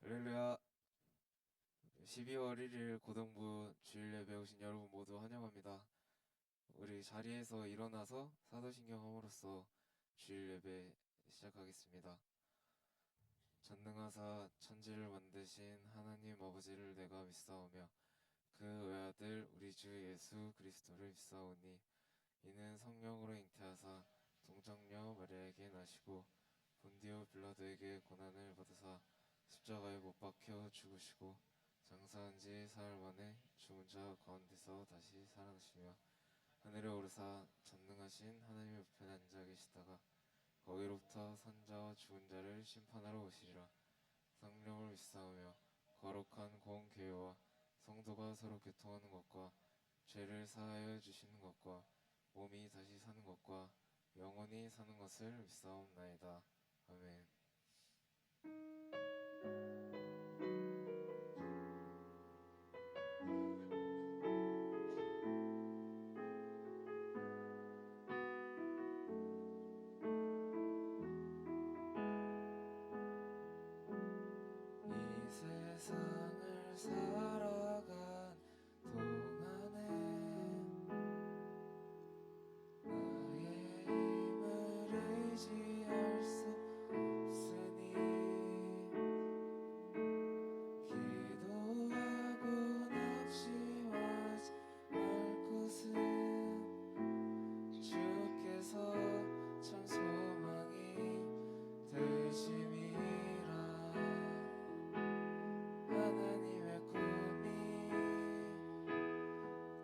할렐루야. 12월 1일 고등부 주일 예배 오신 여러분 모두 환영합니다. 우리 자리에서 일어나서 사도신경함으로써 주일 예배 시작하겠습니다. 전능하사 천지를 만드신 하나님 아버지를 내가 믿사오며 그 외아들 우리 주 예수 그리스도를 믿사오니 이는 성령으로 잉태하사 동정녀 마리아에게 나시고 본디오 빌라도에게 고난을 받으사 십자가에 못 박혀 죽으시고 장사한 지 사흘 만에 죽은 자 가운데서 다시 살아나시며 하늘에 오르사 전능하신 하나님의 우편에 앉아 계시다가 거기로부터 산자와 죽은 자를 심판하러 오시리라. 성령을 믿사오며 거룩한 공교회와 성도가 서로 교통하는 것과 죄를 사하여 주시는 것과 몸이 다시 사는 것과 영원히 사는 것을 믿사옵나이다. 아멘. 이 세상을 살아간 동안에 나의 힘을 의지할 수 없으니 기도하고 낙심하지 말 것은 주께서 참 소망이 되심이라. 하나님의 꿈이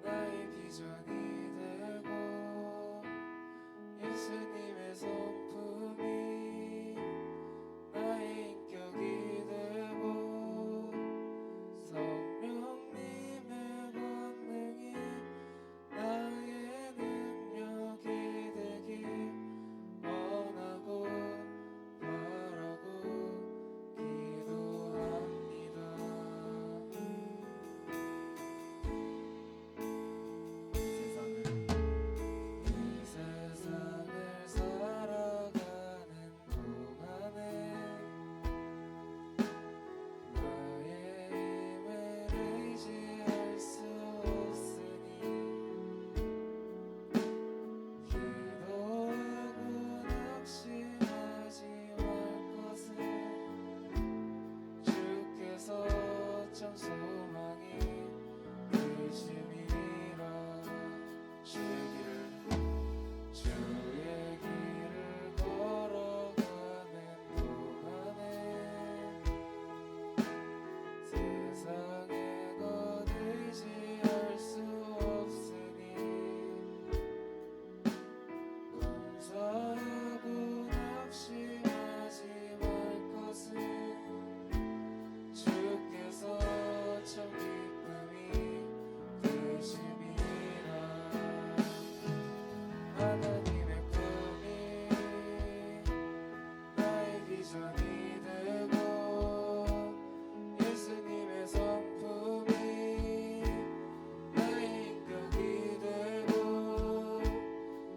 나의 비전이 되고 예수님의 성품이 나의 인격이 되고 성령님의 권능이 나의 능력이 되길 원하고 바라고 기도합니다. 이 세상을 살아가는 동안에 나의 힘을 의지할 수 없으니 기도하고 낙심하지 말 것은 주께서 참 소망이 되심이라. 주의 길을 걸어가는 동안에 세상의 것 의지할 수 없으니 감사하고 낙심하지 말 것은 주께서 참 기쁨이 되심이라. 하나님의 꿈이 나의 비전이 되고 예수님의 성품이 나의 인격이 되고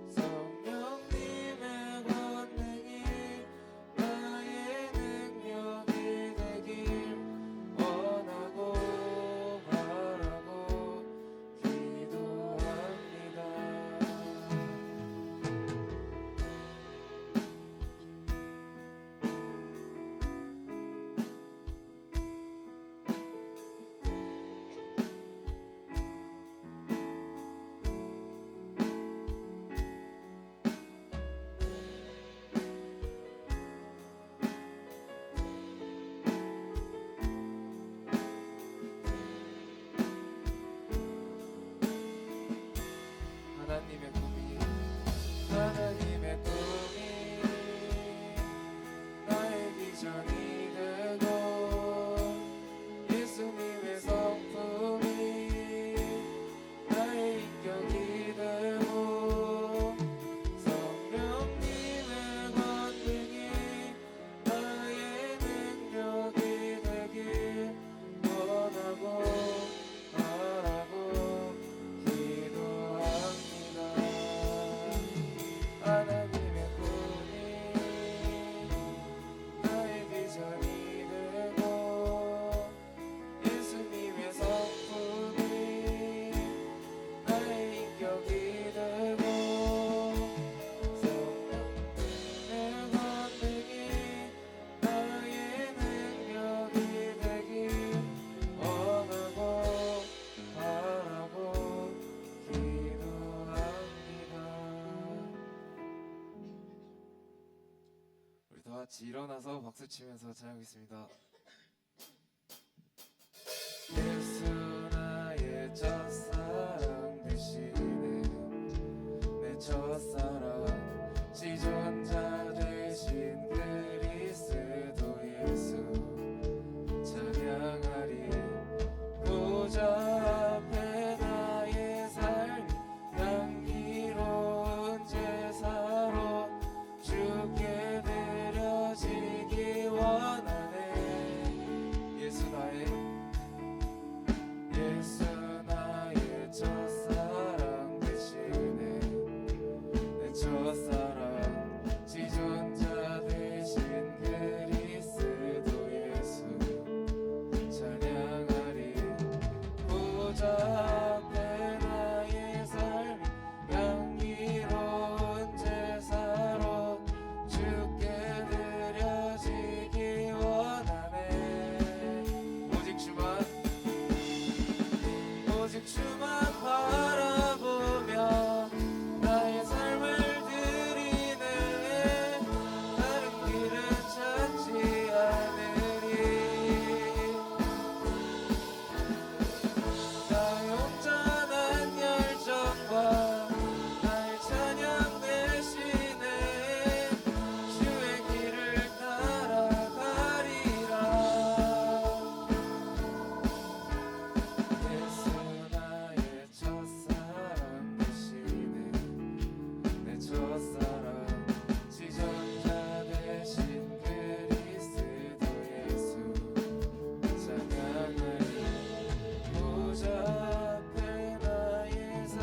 성령님의 권능이 나의 능력이 되길 원하고 바라고 기도합니다. 하나님의 꿈이 나의 비전이 되고 예수님의 성품이 나의 인격이 되고 성령님의 권능이 나의 능력이 되길 원하고 바라고 기도합니다. 같이 일어나서 박수 치면서 찬양하겠습니다. 예수 나의 첫사랑 되시네. 내 첫사랑 지존자 되신 그리스도 예수 찬양하리. 보좌 앞에 나의 삶이 향기로운 제사로 주께 드려지기 원하네. 예수 나의 첫사랑 되시네. 내 첫사랑 지존자 되신 그리스도 예수 찬양하리. 보좌 앞에 나의 삶이 향기로운 제사로 주께 드려지기 원하네. 오직 주만 바라보며 나의 삶을 드리네. 다른 길은 찾지 않으리. 나의 온전한 열정과 나의 찬양 대신에 주의 길을 따라가리라. 예수 나의 첫사랑 되시네. 내 첫사랑 지존자 되신 그리스도 예수 찬양하리. 보좌 앞에 나의 삶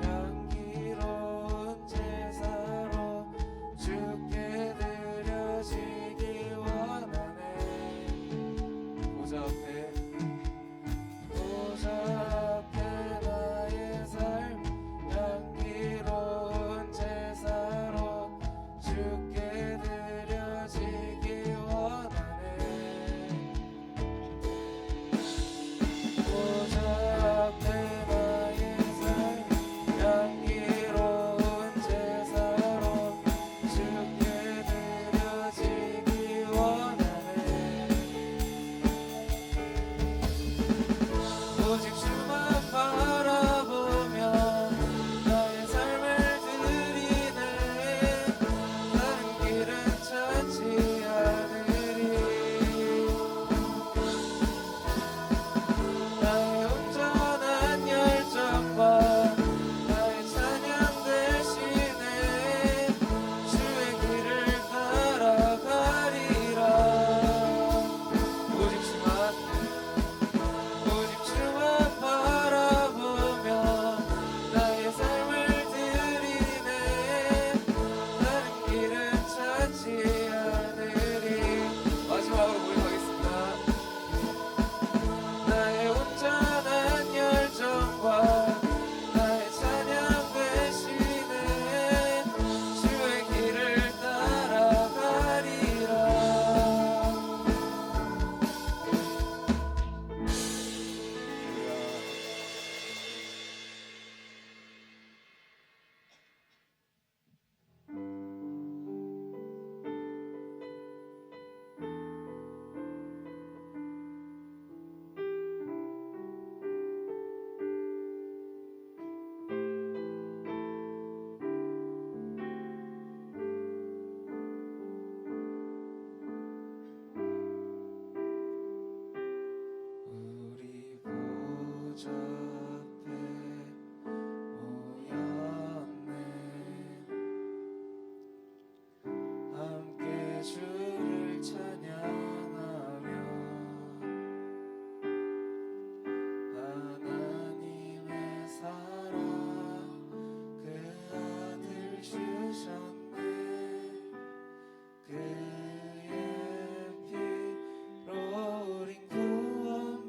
향기로운 제사로 주께 드려지기 원하네. 보좌 앞에 나의 삶 향기로운 제사로 주께 드려지기 원하네. 보좌 앞에 나의 삶 향기로운 제사로 주께 드려지기 원하네. 오직 주만 바라보며 나의 삶을 드리네. 다른 길은 찾지 않으리. 나의 온전한 열정과 나의 찬양 대신에 주의 길을 따라가리라. 오직 주만 바라보며 나의 삶을 드리네. 다른 길은 찾지 않으리. 마지막으로 고백하겠습니다. 나의 온전한 열정과 나의 찬양 대신에 주의 길을 따라가리라. 우리 보좌 앞에 모였네. 함께 주를 찬양하며 하나님의 사랑 그 아들 주셨네. 그의 피로 우린 구원받았네.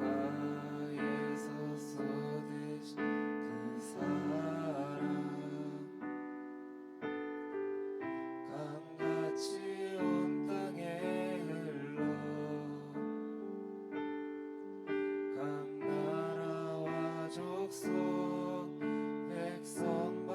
십자가에서 쏟으신 그 사랑 강같이 온 땅에 흘러 각 나라와 족속 백성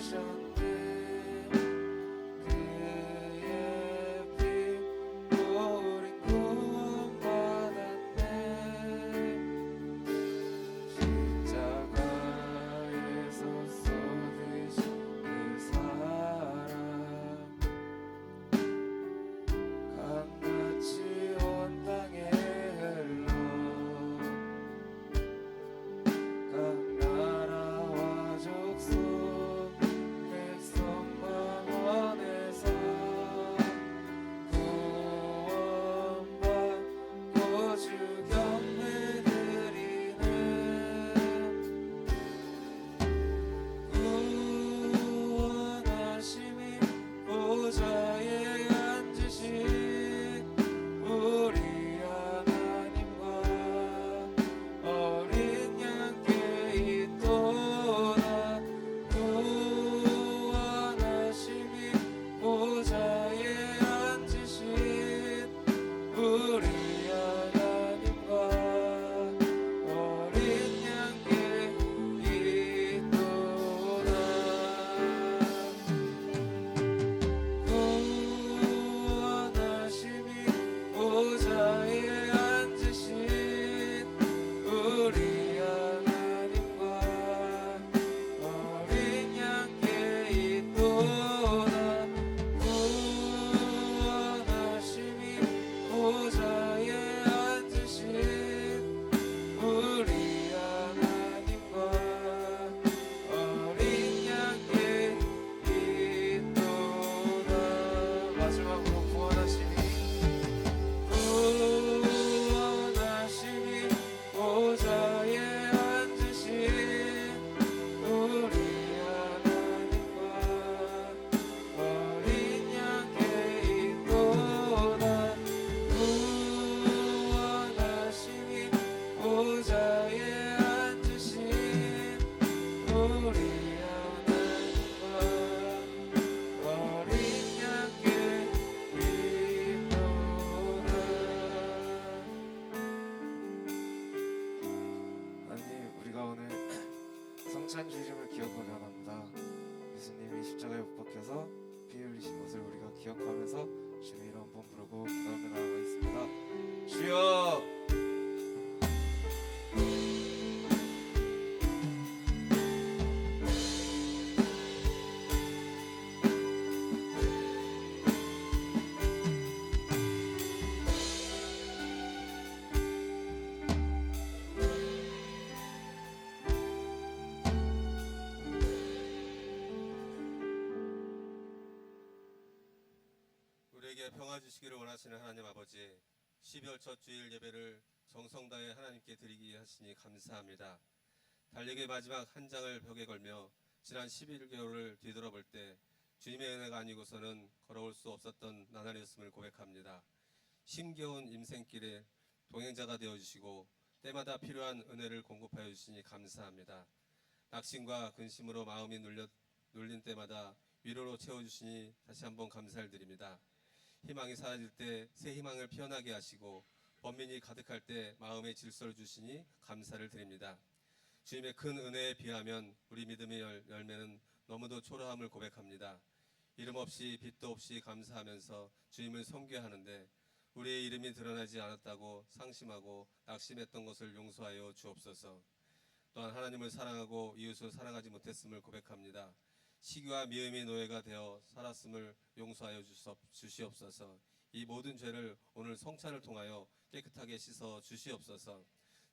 주셨네. 그의 피 우린 구원받았네. 십자가에서 쏟으신 그 사랑 강같이 온 땅에 흘러 각 나라와 족속 백성 방언에서 구원받고 주 경배 드리네. 구원하심이 보좌에 앉으신 우리 하나님과 어린 양께 있도다. 구원하심이 보좌에 앉으신 우리 하나님과 어린 양께 있도다. 구원하심이 보좌에 앉으신 우리 하나님과 어린 양께 있도다. 구원하심이 보좌에 앉으신 우리 하나님과 어린 양께 있도다. 마지막으로 구원하심이 보좌에 앉으신 우리 하나님과 어린 양께 있도다. 구원하심이 보좌에 앉으신 우리 하나님과 어린 양께 있도다. 하나님, 우리가 오늘 성찬 주님을 기억하게 합니다. 예수님이 십자가에 못 박혀서 피 흘리신 것을 우리가 기억하면서 주님 이름 한번 부르고 기도하며 나아가겠습니다. 주여. 우리에게 평화 주시기를 원하시는 하나님 아버지, 12월 첫 주일 예배를 정성 다해 하나님께 드리기 하시니 감사합니다. 달력의 마지막 한 장을 벽에 걸며 지난 11개월을 뒤돌아볼 때 주님의 은혜가 아니고서는 걸어올 수 없었던 나날이었음을 고백합니다. 힘겨운 인생길에 동행자가 되어주시고 때마다 필요한 은혜를 공급하여 주시니 감사합니다. 낙심과 근심으로 마음이 눌린 때마다 위로로 채워주시니 다시 한번 감사를 드립니다. 희망이 사라질 때 새 희망을 피어나게 하시고 번민이 가득할 때 마음의 질서를 주시니 감사를 드립니다. 주님의 큰 은혜에 비하면 우리 믿음의 열매는 너무도 초라함을 고백합니다. 이름 없이 빛도 없이 감사하면서 주님을 섬겨야 하는데 우리의 이름이 드러나지 않았다고 상심하고 낙심했던 것을 용서하여 주옵소서. 또한 하나님을 사랑하고 이웃을 사랑하지 못했음을 고백합니다. 시기와 미움의 노예가 되어 살았음을 용서하여 주시옵소서. 이 모든 죄를 오늘 성찬을 통하여 깨끗하게 씻어 주시옵소서.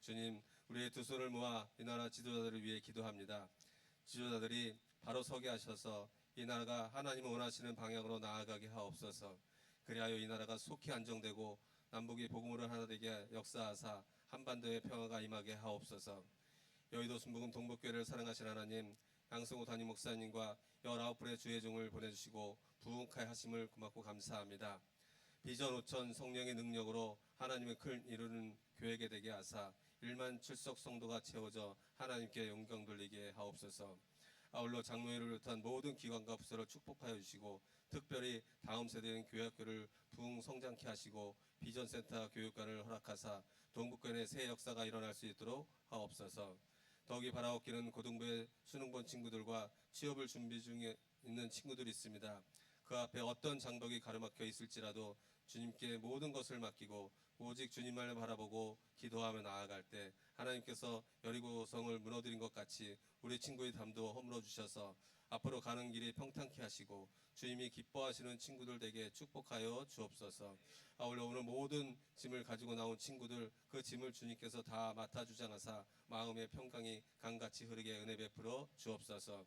주님, 우리의 두 손을 모아 이 나라 지도자들을 위해 기도합니다. 지도자들이 바로 서게 하셔서 이 나라가 하나님을 원하시는 방향으로 나아가게 하옵소서. 그리하여 이 나라가 속히 안정되고 남북이 복음으로 하나 되게 역사하사 한반도의 평화가 임하게 하옵소서. 여의도 순복음 동북교회를 사랑하신 하나님, 양승호 담임 목사님과 19분의 주의 종을 보내주시고 부흥케 하심을 고맙고 감사합니다. 비전 5천 성령의 능력으로 하나님의 큰 이루는 교회게 되게 하사 1만 출석 성도가 채워져 하나님께 영광 돌리게 하옵소서. 아울러 장로회를 비롯한 모든 기관과 부서를 축복하여 주시고 특별히 다음 세대인 교회학교를 부흥 성장케 하시고 비전센터 교육관을 허락하사 동북권의 새 역사가 일어날 수 있도록 하옵소서. 더욱이 바라옵기는 고등부의 수능 본 친구들과 취업을 준비 중에 있는 친구들이 있습니다. 그 앞에 어떤 장벽이 가로막혀 있을지라도 주님께 모든 것을 맡기고 오직 주님만을 바라보고 기도하며 나아갈 때 하나님께서 여리고성을 무너뜨린 것 같이 우리 친구의 담도 허물어 주셔서 앞으로 가는 길이 평탄케 하시고 주님이 기뻐하시는 친구들 되게 축복하여 주옵소서. 아울러 오늘 모든 짐을 가지고 나온 친구들 그 짐을 주님께서 다 맡아주장하사 마음의 평강이 강같이 흐르게 은혜 베풀어 주옵소서.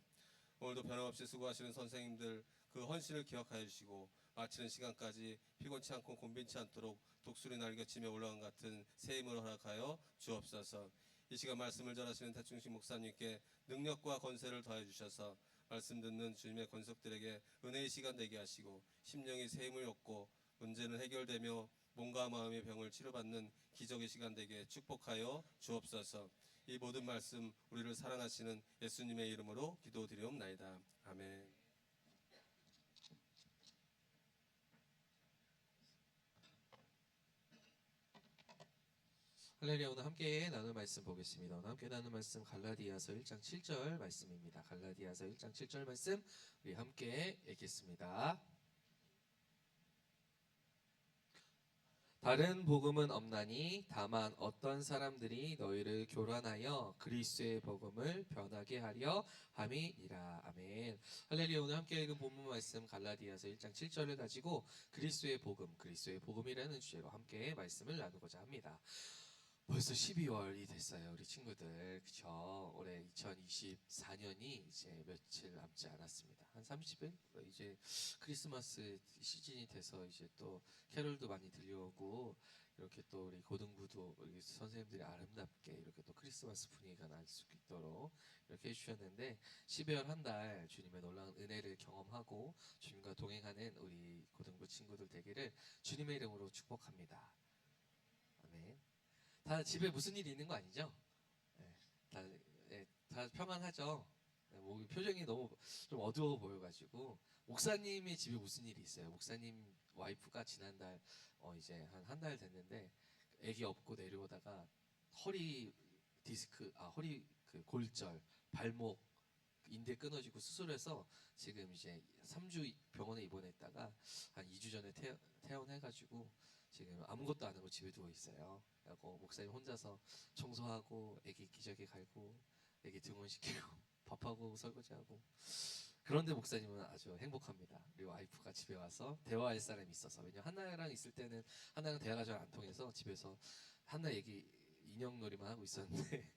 오늘도 변함없이 수고하시는 선생님들 그 헌신을 기억하여 주시고 마치는 시간까지 피곤치 않고 곤빈치 않도록 독수리 날개치며 올라간 같은 새 힘을 허락하여 주옵소서. 이 시간 말씀을 전하시는 태충식 목사님께 능력과 권세를 더해 주셔서 말씀 듣는 주님의 권속들에게 은혜의 시간 되게 하시고 심령이 새 힘을 얻고 문제는 해결되며 몸과 마음의 병을 치료받는 기적의 시간 되게 축복하여 주옵소서. 이 모든 말씀 우리를 사랑하시는 예수님의 이름으로 기도드리옵나이다. 아멘. 할렐루야. 오늘 함께 나눌 말씀 보겠습니다. 오늘 함께 나눌 말씀 갈라디아서 1장 7절 말씀입니다. 갈라디아서 1장 7절 말씀 우리 함께 읽겠습니다. 다른 복음은 없나니 다만 어떤 사람들이 너희를 교란하여 그리스도의 복음을 변하게 하려 함이니라. 아멘. 할렐루야. 오늘 함께 읽은 본문 말씀 갈라디아서 1장 7절을 가지고 그리스도의 복음이라는 주제로 함께 말씀을 나누고자 합니다. 벌써 12월이 됐어요, 우리 친구들. 그쵸? 올해 2024년이 이제 며칠 남지 않았습니다. 한 30일? 이제 크리스마스 시즌이 돼서 이제 또 캐롤도 많이 들려오고 이렇게 또 우리 고등부도 우리 선생님들이 아름답게 이렇게 또 크리스마스 분위기가 날 수 있도록 이렇게 해주셨는데 12월 한 달 주님의 놀라운 은혜를 경험하고 주님과 동행하는 우리 고등부 친구들 되기를 주님의 이름으로 축복합니다. 아멘. 다 집에 무슨 일이 있는 거 아니죠? 네, 다 평안하죠? 네, 뭐 표정이 너무 좀 어두워 보여가지고 목사님의 집에 무슨 일이 있어요? 목사님 와이프가 지난달 이제 한 달 됐는데 아기 업고 내려오다가 허리 허리 그 골절, 발목 인대 끊어지고 수술해서 지금 이제 3주 병원에 입원했다가 한 2주 전에 퇴원해가지고 지금 아무것도 안 하고 집에 누워 있어요. 그리고 목사님 혼자서 청소하고 애기 기저귀 갈고 애기 등원시키고 밥하고 설거지하고 그런데 목사님은 아주 행복합니다. 우리 와이프가 집에 와서 대화할 사람이 있어서. 왜냐면 한나랑 있을 때는 한나랑 대화가 잘 안 통해서 집에서 한나 얘기 인형놀이만 하고 있었는데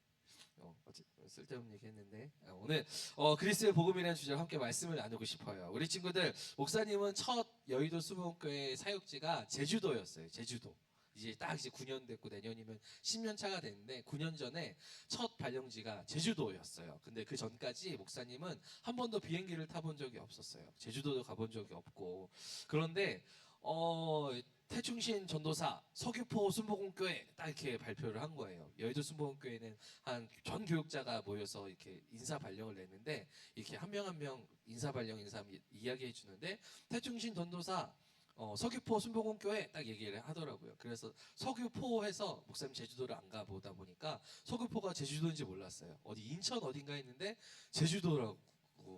쓸데없는 얘기 했는데 오늘 그리스도의 복음이라는 주제로 함께 말씀을 나누고 싶어요. 우리 친구들, 목사님은 첫 여의도 수목교회 사역지가 제주도였어요. 제주도. 이제 딱 이제 9년 됐고 내년이면 10년 차가 됐는데 9년 전에 첫 발령지가 제주도였어요. 근데 그 전까지 목사님은 한 번도 비행기를 타본 적이 없었어요. 제주도도 가본 적이 없고. 그런데 태충신 전도사 서귀포 순복음교회 딱 이렇게 발표를 한 거예요. 여의도 순복음교회는 한 전 교육자가 모여서 이렇게 인사 발령을 냈는데 이렇게 한 명 한 명 인사 발령인 사람 이야기해 주는데 태충신 전도사 서귀포 순복음교회 딱 얘기를 하더라고요. 그래서 서귀포에서 목사님 제주도를 안 가보다 보니까 서귀포가 제주도인지 몰랐어요. 어디 인천 어딘가 했는데 제주도라고.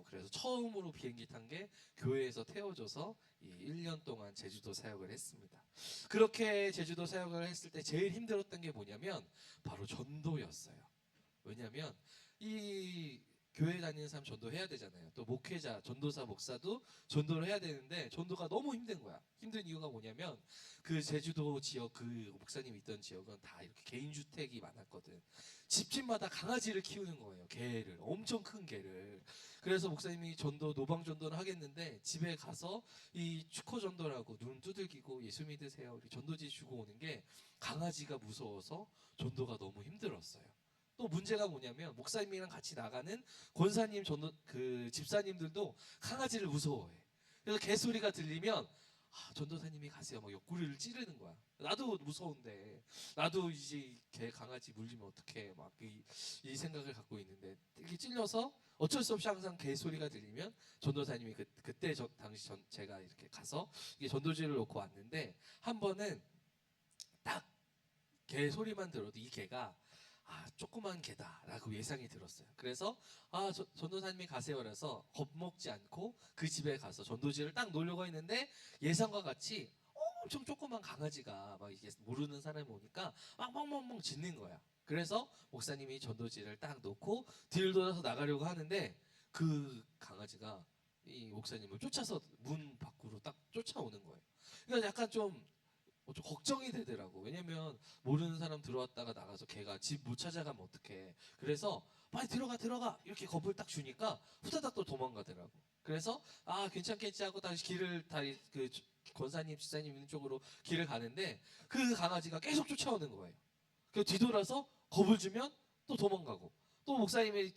그래서 처음으로 비행기 탄 게 교회에서 태워줘서 이 1년 동안 제주도 사역을 했습니다. 그렇게 제주도 사역을 했을 때 제일 힘들었던 게 뭐냐면 바로 전도였어요. 왜냐면 이 교회 다니는 사람 전도해야 되잖아요. 또 목회자, 전도사, 목사도 전도를 해야 되는데 전도가 너무 힘든 거야. 힘든 이유가 뭐냐면 그 제주도 지역, 그 목사님이 있던 지역은 다 이렇게 개인 주택이 많았거든. 집집마다 강아지를 키우는 거예요. 개를, 엄청 큰 개를. 그래서 목사님이 노방 전도를 하겠는데 집에 가서 이 축호 전도라고 눈 두들기고 예수 믿으세요, 우리 전도지 주고 오는 게 강아지가 무서워서 전도가 너무 힘들었어요. 또 문제가 뭐냐면 목사님이랑 같이 나가는 권사님 그 집사님들도 강아지를 무서워해. 그래서 개소리가 들리면 전도사님이 가세요 막 옆구리를 찌르는 거야. 나도 무서운데 나도 이제 개 강아지 물리면 어떡해 막 이 생각을 갖고 있는데 이렇게 찔려서 어쩔 수 없이 항상 개소리가 들리면 전도사님이 그때 당시 제가 이렇게 가서 이게 전도지를 놓고 왔는데 한 번은 딱 개 소리만 들어도 이 개가 조그만 개다라고 예상이 들었어요. 그래서 전도사님이 가세요라서 겁먹지 않고 그 집에 가서 전도지를 딱 놓으려고 했는데 예상과 같이 엄청 조그만 강아지가 막 이게 모르는 사람이 오니까 막 멍멍멍 짖는 거야. 그래서 목사님이 전도지를 딱 놓고 뒤를 돌아서 나가려고 하는데 그 강아지가 이 목사님을 쫓아서 문 밖으로 딱 쫓아오는 거예요. 그러니까 약간 좀 걱정이 되더라고. 왜냐면 모르는 사람 들어왔다가 나가서 걔가 집 못 찾아가면 어떡해. 그래서 빨리 들어가 이렇게 겁을 딱 주니까 후다닥 또 도망가더라고. 그래서 괜찮겠지 하고 다시 그 권사님 집사님 있는 쪽으로 길을 가는데 그 강아지가 계속 쫓아오는 거예요. 그 뒤돌아서 겁을 주면 또 도망가고 또 목사님이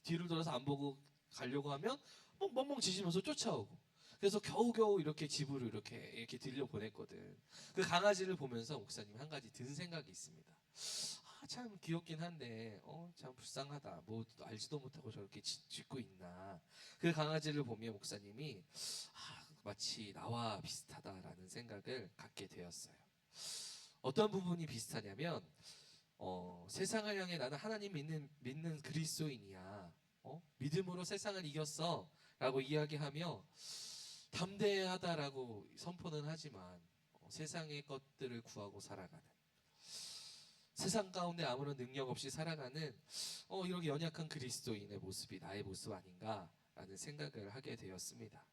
뒤를 돌아서 안 보고 가려고 하면 멍멍 짖으면서 쫓아오고. 그래서 겨우겨우 이렇게 집으로 이렇게 들려 보냈거든. 그 강아지를 보면서 목사님 한 가지 든 생각이 있습니다. 참 귀엽긴 한데 참 불쌍하다. 뭐 알지도 못하고 저렇게 짖고 있나. 그 강아지를 보며 목사님이 마치 나와 비슷하다라는 생각을 갖게 되었어요. 어떤 부분이 비슷하냐면 세상을 향해 나는 하나님 믿는 그리스도인이야. 믿음으로 세상을 이겼어 라고 이야기하며 담대하다라고 선포는 하지만 세상의 것들을 구하고 살아가는, 세상 가운데 아무런 능력 없이 살아가는 이렇게 연약한 그리스도인의 모습이 나의 모습 아닌가라는 생각을 하게 되었습니다.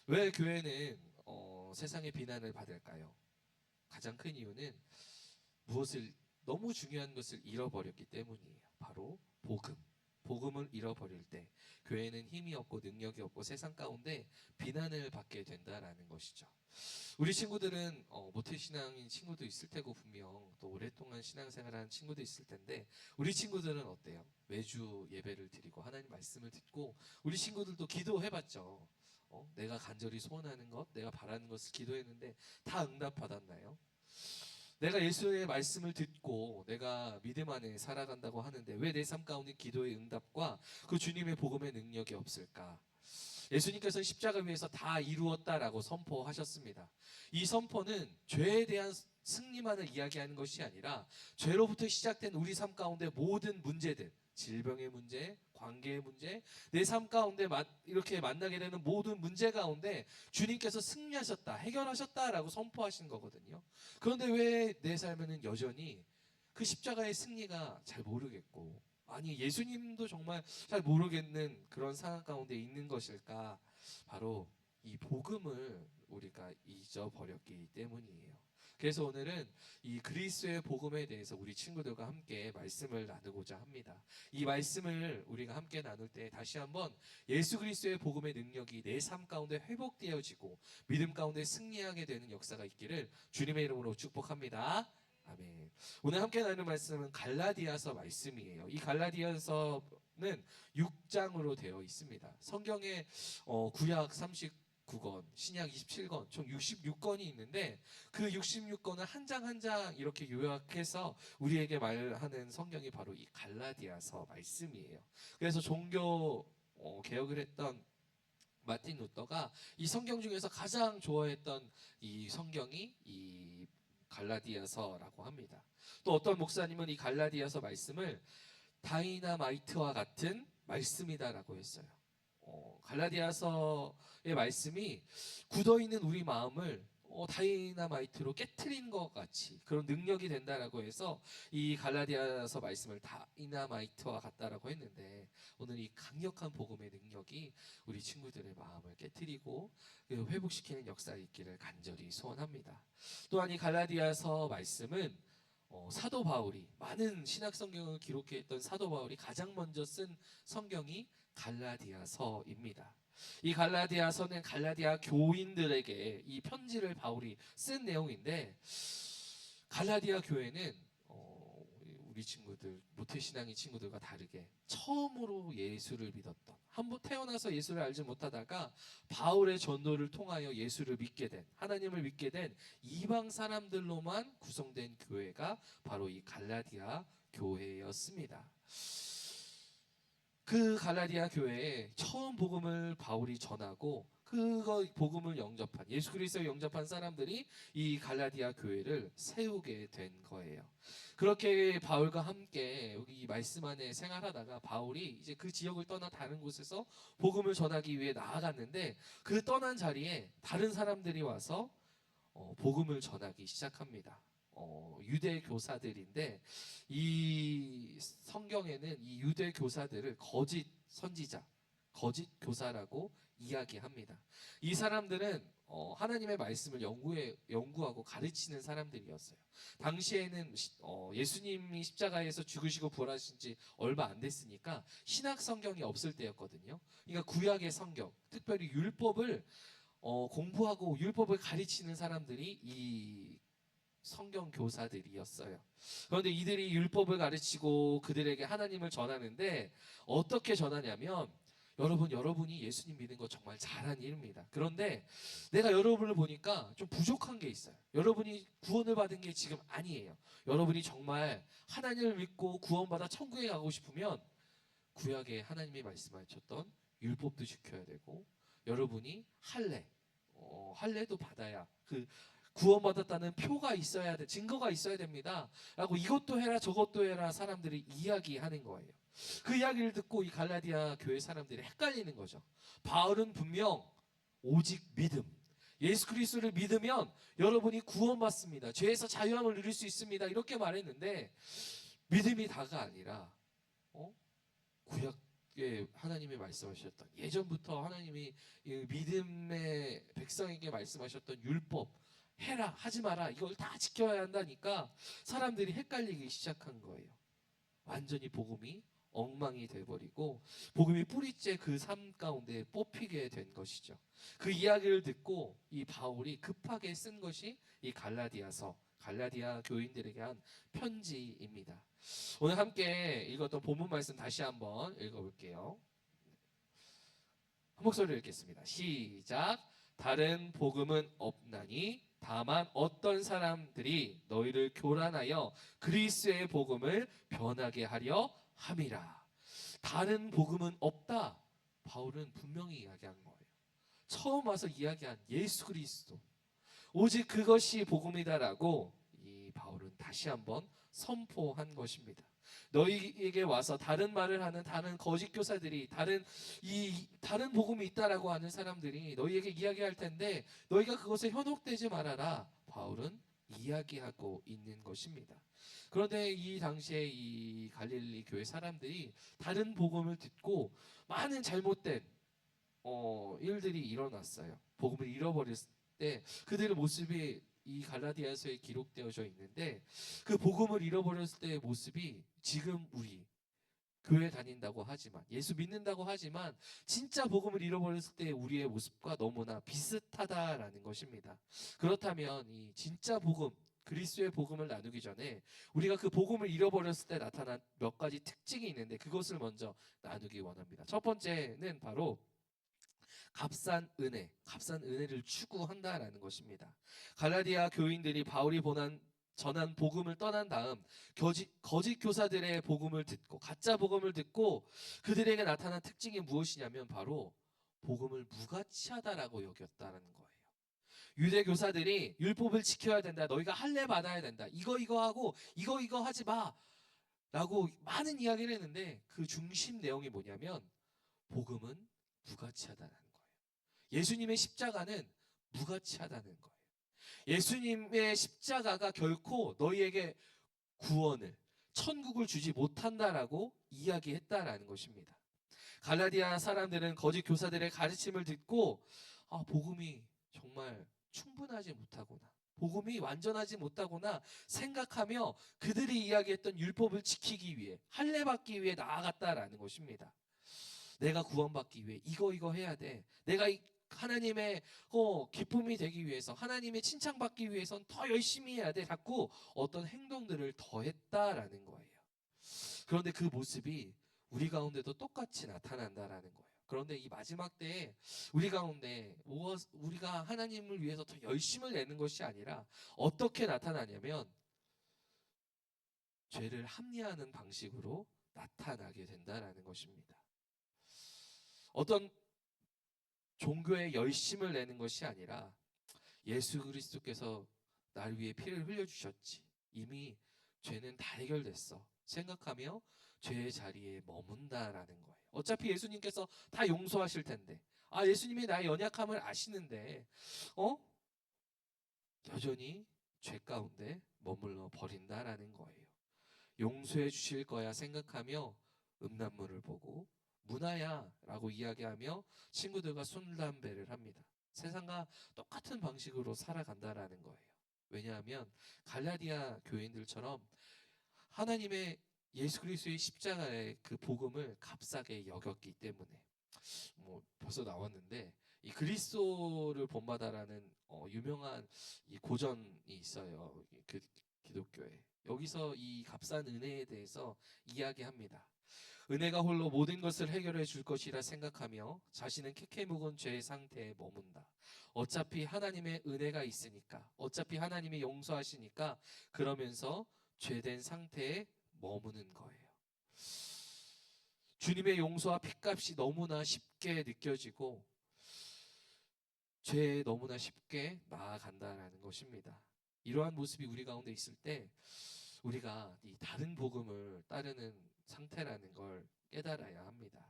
왜 교회는 세상의 비난을 받을까요? 가장 큰 이유는 너무 중요한 것을 잃어버렸기 때문이에요. 바로 복음을 잃어버릴 때 교회는 힘이 없고 능력이 없고 세상 가운데 비난을 받게 된다라는 것이죠. 우리 친구들은 모태신앙인 친구도 있을 테고 분명 또 오랫동안 신앙생활하는 친구도 있을 텐데 우리 친구들은 어때요? 매주 예배를 드리고 하나님 말씀을 듣고 우리 친구들도 기도해봤죠. 내가 간절히 소원하는 것, 내가 바라는 것을 기도했는데 다 응답받았나요? 내가 예수의 말씀을 듣고 내가 믿음 안에 살아간다고 하는데 왜 내 삶 가운데 기도의 응답과 그 주님의 복음의 능력이 없을까? 예수님께서는 십자가 위에서 다 이루었다라고 선포하셨습니다. 이 선포는 죄에 대한 승리만을 이야기하는 것이 아니라 죄로부터 시작된 우리 삶 가운데 모든 문제들, 질병의 문제, 관계의 문제, 내 삶 가운데 이렇게 만나게 되는 모든 문제 가운데 주님께서 승리하셨다, 해결하셨다라고 선포하신 거거든요. 그런데 왜 내 삶에는 여전히 그 십자가의 승리가 잘 모르겠고, 아니 예수님도 정말 잘 모르겠는 그런 상황 가운데 있는 것일까? 바로 이 복음을 우리가 잊어버렸기 때문이에요. 그래서 오늘은 이 그리스도의 복음에 대해서 우리 친구들과 함께 말씀을 나누고자 합니다. 이 말씀을 우리가 함께 나눌 때 다시 한번 예수 그리스도의 복음의 능력이 내 삶 가운데 회복되어지고 믿음 가운데 승리하게 되는 역사가 있기를 주님의 이름으로 축복합니다. 아멘. 오늘 함께 나눌 말씀은 갈라디아서 말씀이에요. 이 갈라디아서는 6장으로 되어 있습니다. 성경에 구약 39권, 신약 27권, 총 66권이 있는데 그 66권을 한 장 한 장 이렇게 요약해서 우리에게 말하는 성경이 바로 이 갈라디아서 말씀이에요. 그래서 종교 개혁을 했던 마틴 루터가 이 성경 중에서 가장 좋아했던 이 성경이 이 갈라디아서라고 합니다. 또 어떤 목사님은 이 갈라디아서 말씀을 다이나마이트와 같은 말씀이다라고 했어요. 갈라디아서의 말씀이 굳어있는 우리 마음을 다이나마이트로 깨트린 것 같이 그런 능력이 된다라고 해서 이 갈라디아서 말씀을 다이나마이트와 같다라고 했는데 오늘 이 강력한 복음의 능력이 우리 친구들의 마음을 깨트리고 회복시키는 역사가 있기를 간절히 소원합니다. 또한 이 갈라디아서 말씀은 사도 바울이 많은 신약 성경을 기록했던 사도 바울이 가장 먼저 쓴 성경이 갈라디아서입니다. 이 갈라디아서는 갈라디아 교인들에게 이 편지를 바울이 쓴 내용인데 갈라디아 교회는 우리 친구들 모태신앙인 친구들과 다르게 처음으로 예수를 믿었던, 한번 태어나서 예수를 알지 못하다가 바울의 전도를 통하여 예수를 믿게 된, 하나님을 믿게 된 이방 사람들로만 구성된 교회가 바로 이 갈라디아 교회였습니다. 그 갈라디아 교회에 처음 복음을 바울이 전하고 그거 복음을 영접한 예수 그리스도를 영접한 사람들이 이 갈라디아 교회를 세우게 된 거예요. 그렇게 바울과 함께 여기 이 말씀 안에 생활하다가 바울이 이제 그 지역을 떠나 다른 곳에서 복음을 전하기 위해 나아갔는데 그 떠난 자리에 다른 사람들이 와서 복음을 전하기 시작합니다. 유대 교사들인데 이 성경에는 이 유대 교사들을 거짓 선지자, 거짓 교사라고 이야기합니다. 이 사람들은 하나님의 말씀을 연구하고 가르치는 사람들이었어요. 당시에는 예수님이 십자가에서 죽으시고 부활하신 지 얼마 안 됐으니까 신약 성경이 없을 때였거든요. 그러니까 구약의 성경, 특별히 율법을 공부하고 율법을 가르치는 사람들이 이 성경 교사들이었어요. 그런데 이들이 율법을 가르치고 그들에게 하나님을 전하는데 어떻게 전하냐면 여러분이 예수님 믿는 거 정말 잘한 일입니다. 그런데 내가 여러분을 보니까 좀 부족한 게 있어요. 여러분이 구원을 받은 게 지금 아니에요. 여러분이 정말 하나님을 믿고 구원받아 천국에 가고 싶으면 구약에 하나님이 말씀하셨던 율법도 지켜야 되고 여러분이 할례도 받아야 그 구원받았다는 표가 있어야 돼, 증거가 있어야 됩니다. 라고 이것도 해라 저것도 해라 사람들이 이야기하는 거예요. 그 이야기를 듣고 이 갈라디아 교회 사람들이 헷갈리는 거죠. 바울은 분명 오직 믿음, 예수 그리스도를 믿으면 여러분이 구원받습니다. 죄에서 자유함을 누릴 수 있습니다. 이렇게 말했는데 믿음이 다가 아니라 구약에 하나님이 말씀하셨던 예전부터 하나님이 믿음의 백성에게 말씀하셨던 율법 해라 하지 마라 이걸 다 지켜야 한다니까 사람들이 헷갈리기 시작한 거예요. 완전히 복음이 엉망이 돼버리고 복음이 뿌리째 그 삶 가운데 뽑히게 된 것이죠. 그 이야기를 듣고 이 바울이 급하게 쓴 것이 이 갈라디아 교인들에게 한 편지입니다. 오늘 함께 읽었던 본문 말씀 다시 한번 읽어볼게요. 한 목소리로 읽겠습니다. 시작. 다른 복음은 없나니 다만 어떤 사람들이 너희를 교란하여 그리스도의 복음을 변하게 하려 함이라. 다른 복음은 없다. 바울은 분명히 이야기한 거예요. 처음 와서 이야기한 예수 그리스도 오직 그것이 복음이다라고 이 바울은 다시 한번 선포한 것입니다. 너희에게 와서 다른 말을 하는 다른 거짓 교사들이 다른 복음이 있다라고 하는 사람들이 너희에게 이야기할 텐데 너희가 그것에 현혹되지 말아라. 바울은 이야기하고 있는 것입니다. 그런데 이 당시에 이 갈릴리 교회 사람들이 다른 복음을 듣고 많은 잘못된 일들이 일어났어요. 복음을 잃어버렸을 때 그들의 모습이 이 갈라디아서에 기록되어져 있는데 그 복음을 잃어버렸을 때의 모습이 지금 우리 교회 다닌다고 하지만 예수 믿는다고 하지만 진짜 복음을 잃어버렸을 때 우리의 모습과 너무나 비슷하다라는 것입니다. 그렇다면 이 진짜 복음 그리스도의 복음을 나누기 전에 우리가 그 복음을 잃어버렸을 때 나타난 몇 가지 특징이 있는데 그것을 먼저 나누기 원합니다. 첫 번째는 바로 값싼 은혜를 추구한다라는 것입니다. 갈라디아 교인들이 바울이 전한 복음을 떠난 다음 거짓 교사들의 복음을 듣고 가짜 복음을 듣고 그들에게 나타난 특징이 무엇이냐면 바로 복음을 무가치하다라고 여겼다는 거예요. 유대 교사들이 율법을 지켜야 된다. 너희가 할례 받아야 된다. 이거 하고 이거 하지 마. 라고 많은 이야기를 했는데 그 중심 내용이 뭐냐면 복음은 무가치하다는 거예요. 예수님의 십자가는 무가치하다는 거예요. 예수님의 십자가가 결코 너희에게 구원을 천국을 주지 못한다라고 이야기했다라는 것입니다. 갈라디아 사람들은 거짓 교사들의 가르침을 듣고 복음이 정말 충분하지 못하구나. 복음이 완전하지 못하구나 생각하며 그들이 이야기했던 율법을 지키기 위해 할례 받기 위해 나아갔다라는 것입니다. 내가 구원받기 위해 이거 해야 돼. 내가 하나님의 기쁨이 되기 위해서 하나님의 칭찬받기 위해선 더 열심히 해야 돼. 자꾸 어떤 행동들을 더 했다라는 거예요. 그런데 그 모습이 우리 가운데도 똑같이 나타난다라는 거예요. 그런데 이 마지막 때에 우리 가운데 우리가 하나님을 위해서 더 열심을 내는 것이 아니라 어떻게 나타나냐면 죄를 합리화하는 방식으로 나타나게 된다라는 것입니다. 어떤 종교에 열심을 내는 것이 아니라 예수 그리스도께서 날 위해 피를 흘려주셨지. 이미 죄는 다 해결됐어. 생각하며 죄의 자리에 머문다라는 거예요. 어차피 예수님께서 다 용서하실 텐데. 아, 예수님이 나의 연약함을 아시는데, 여전히 죄 가운데 머물러 버린다라는 거예요. 용서해 주실 거야 생각하며 음란물을 보고 문화야 라고 이야기하며 친구들과 술담배를 합니다. 세상과 똑같은 방식으로 살아간다라는 거예요. 왜냐하면 갈라디아 교인들처럼 하나님의 예수 그리스도의 십자가의 그 복음을 값싸게 여겼기 때문에 뭐 벌써 나왔는데 이 그리스도를 본받아라는 유명한 이 고전이 있어요. 그 기독교에 여기서 이 값싼 은혜에 대해서 이야기합니다. 은혜가 홀로 모든 것을 해결해 줄 것이라 생각하며 자신은 캐캐 묵은 죄의 상태에 머문다. 어차피 하나님의 은혜가 있으니까, 어차피 하나님이 용서하시니까 그러면서 죄된 상태에 머무는 거예요. 주님의 용서와 핏값이 너무나 쉽게 느껴지고 죄에 너무나 쉽게 나아간다라는 것입니다. 이러한 모습이 우리 가운데 있을 때 우리가 이 다른 복음을 따르는 상태라는 걸 깨달아야 합니다.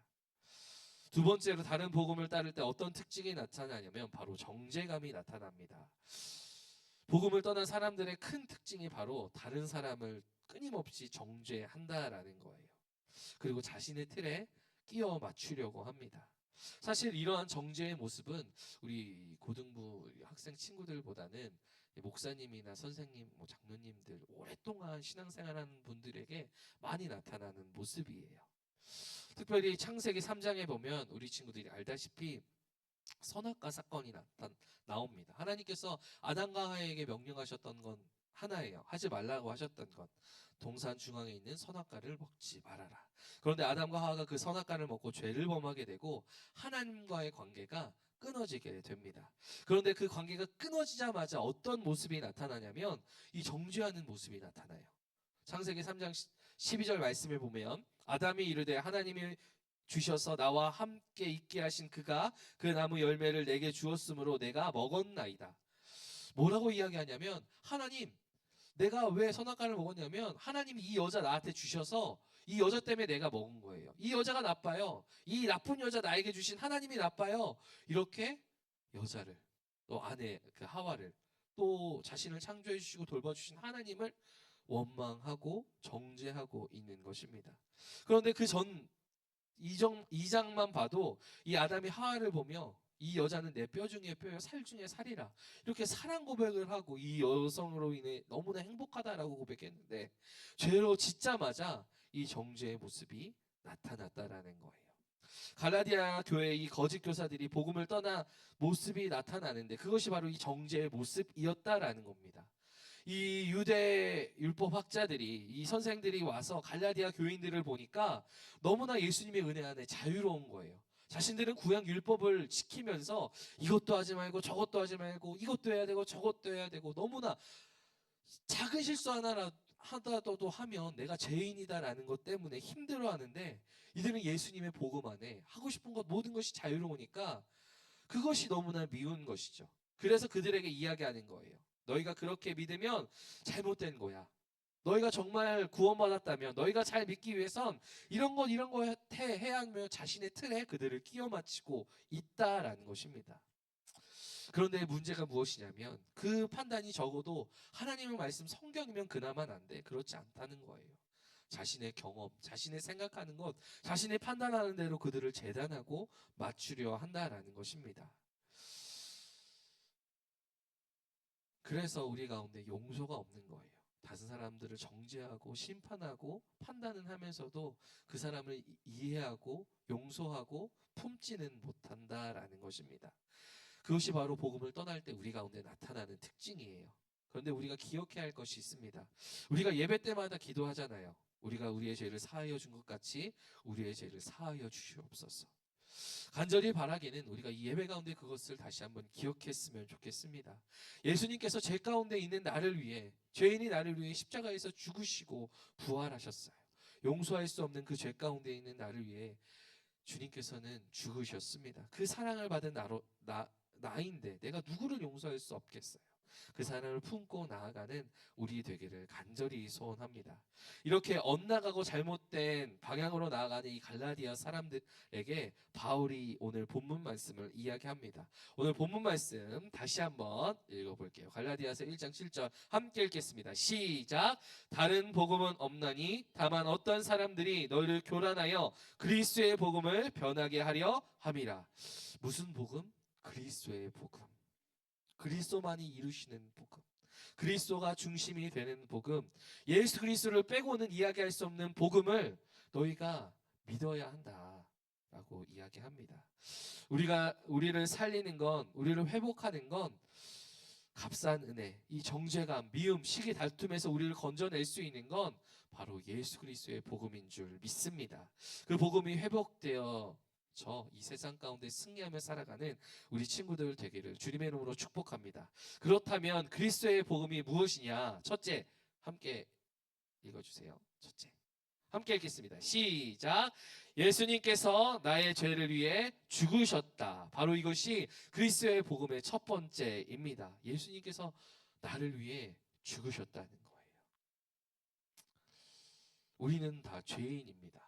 두 번째로 다른 복음을 따를 때 어떤 특징이 나타나냐면 바로 정죄감이 나타납니다. 복음을 떠난 사람들의 큰 특징이 바로 다른 사람을 끊임없이 정죄한다라는 거예요. 그리고 자신의 틀에 끼워 맞추려고 합니다. 사실 이러한 정죄의 모습은 우리 고등부 학생 친구들보다는 목사님이나 선생님, 장로님들 오랫동안 신앙생활하는 분들에게 많이 나타나는 모습이에요. 특별히 창세기 3장에 보면 우리 친구들이 알다시피 선악과 사건이 나옵니다. 하나님께서 아담과 하와에게 명령하셨던 건 하나예요. 하지 말라고 하셨던 것. 동산 중앙에 있는 선악과를 먹지 말아라. 그런데 아담과 하와가 그 선악과를 먹고 죄를 범하게 되고 하나님과의 관계가 끊어지게 됩니다. 그런데 그 관계가 끊어지자마자 어떤 모습이 나타나냐면 이 정죄하는 모습이 나타나요. 창세기 3장 12절 말씀을 보면 아담이 이르되 하나님이 주셔서 나와 함께 있게 하신 그가 그 나무 열매를 내게 주었으므로 내가 먹었나이다. 뭐라고 이야기하냐면 하나님, 내가 왜 선악과를 먹었냐면 하나님이 이 여자 나한테 주셔서 이 여자 때문에 내가 먹은 거예요. 이 여자가 나빠요. 이 나쁜 여자 나에게 주신 하나님이 나빠요. 이렇게 여자를 또 아내 그 하와를 또 자신을 창조해 주시고 돌봐주신 하나님을 원망하고 정죄하고 있는 것입니다. 그런데 그 전 2장만 봐도 이 아담이 하와를 보며 이 여자는 내 뼈 중에 뼈요 살 중에 살이라 이렇게 사랑 고백을 하고 이 여성으로 인해 너무나 행복하다라고 고백했는데 죄로 짓자마자 이 정죄의 모습이 나타났다라는 거예요. 갈라디아 교회의 이 거짓 교사들이 복음을 떠나 모습이 나타나는데 그것이 바로 이 정죄의 모습이었다라는 겁니다. 이 유대 율법 학자들이 이 선생들이 와서 갈라디아 교인들을 보니까 너무나 예수님의 은혜 안에 자유로운 거예요. 자신들은 구약 율법을 지키면서 이것도 하지 말고 저것도 하지 말고 이것도 해야 되고 저것도 해야 되고 너무나 작은 실수 하나라도 하면 내가 죄인이다라는 것 때문에 힘들어하는데 이들은 예수님의 복음 안에 하고 싶은 것 모든 것이 자유로우니까 그것이 너무나 미운 것이죠. 그래서 그들에게 이야기하는 거예요. 너희가 그렇게 믿으면 잘못된 거야. 너희가 정말 구원받았다면 너희가 잘 믿기 위해선 이런 거 해야 하며 자신의 틀에 그들을 끼워 맞추고 있다라는 것입니다. 그런데 문제가 무엇이냐면 그 판단이 적어도 하나님의 말씀 성경이면 그나마 난데 그렇지 않다는 거예요. 자신의 경험, 자신의 생각하는 것, 자신의 판단하는 대로 그들을 재단하고 맞추려 한다라는 것입니다. 그래서 우리 가운데 용서가 없는 거예요. 다른 사람들을 정죄하고 심판하고 판단은 하면서도 그 사람을 이해하고 용서하고 품지는 못한다라는 것입니다. 그것이 바로 복음을 떠날 때 우리 가운데 나타나는 특징이에요. 그런데 우리가 기억해야 할 것이 있습니다. 우리가 예배 때마다 기도하잖아요. 우리가 우리의 죄를 사하여 준 것 같이 우리의 죄를 사하여 주시옵소서. 간절히 바라기는 우리가 이 예배 가운데 그것을 다시 한번 기억했으면 좋겠습니다. 예수님께서 죄 가운데 있는 나를 위해 죄인이 나를 위해 십자가에서 죽으시고 부활하셨어요. 용서할 수 없는 그 죄 가운데 있는 나를 위해 주님께서는 죽으셨습니다. 그 사랑을 받은 나인데 내가 누구를 용서할 수 없겠어요. 그 사랑을 품고 나아가는 우리 되기를 간절히 소원합니다. 이렇게 엇나가고 잘못된 방향으로 나아가는 이 갈라디아 사람들에게 바울이 오늘 본문 말씀을 이야기합니다. 오늘 본문 말씀 다시 한번 읽어볼게요. 갈라디아서 1장 7절 함께 읽겠습니다. 시작. 다른 복음은 없나니 다만 어떤 사람들이 너희를 교란하여 그리스도의 복음을 변하게 하려 함이라. 무슨 복음? 그리스도의 복음. 그리스도만이 이루시는 복음, 그리스도가 중심이 되는 복음, 예수 그리스도를 빼고는 이야기할 수 없는 복음을 너희가 믿어야 한다라고 이야기합니다. 우리를 살리는 건, 우리를 회복하는 건 값싼 은혜, 이 정죄감, 미움, 시기, 다툼에서 우리를 건져낼 수 있는 건 바로 예수 그리스도의 복음인 줄 믿습니다. 그 복음이 회복되어 이 세상 가운데 승리하며 살아가는 우리 친구들 되기를 주님의 이름으로 축복합니다. 그렇다면 그리스도의 복음이 무엇이냐? 첫째, 함께 읽어주세요. 첫째, 함께 읽겠습니다. 시작. 예수님께서 나의 죄를 위해 죽으셨다. 바로 이것이 그리스도의 복음의 첫 번째입니다. 예수님께서 나를 위해 죽으셨다는 거예요. 우리는 다 죄인입니다.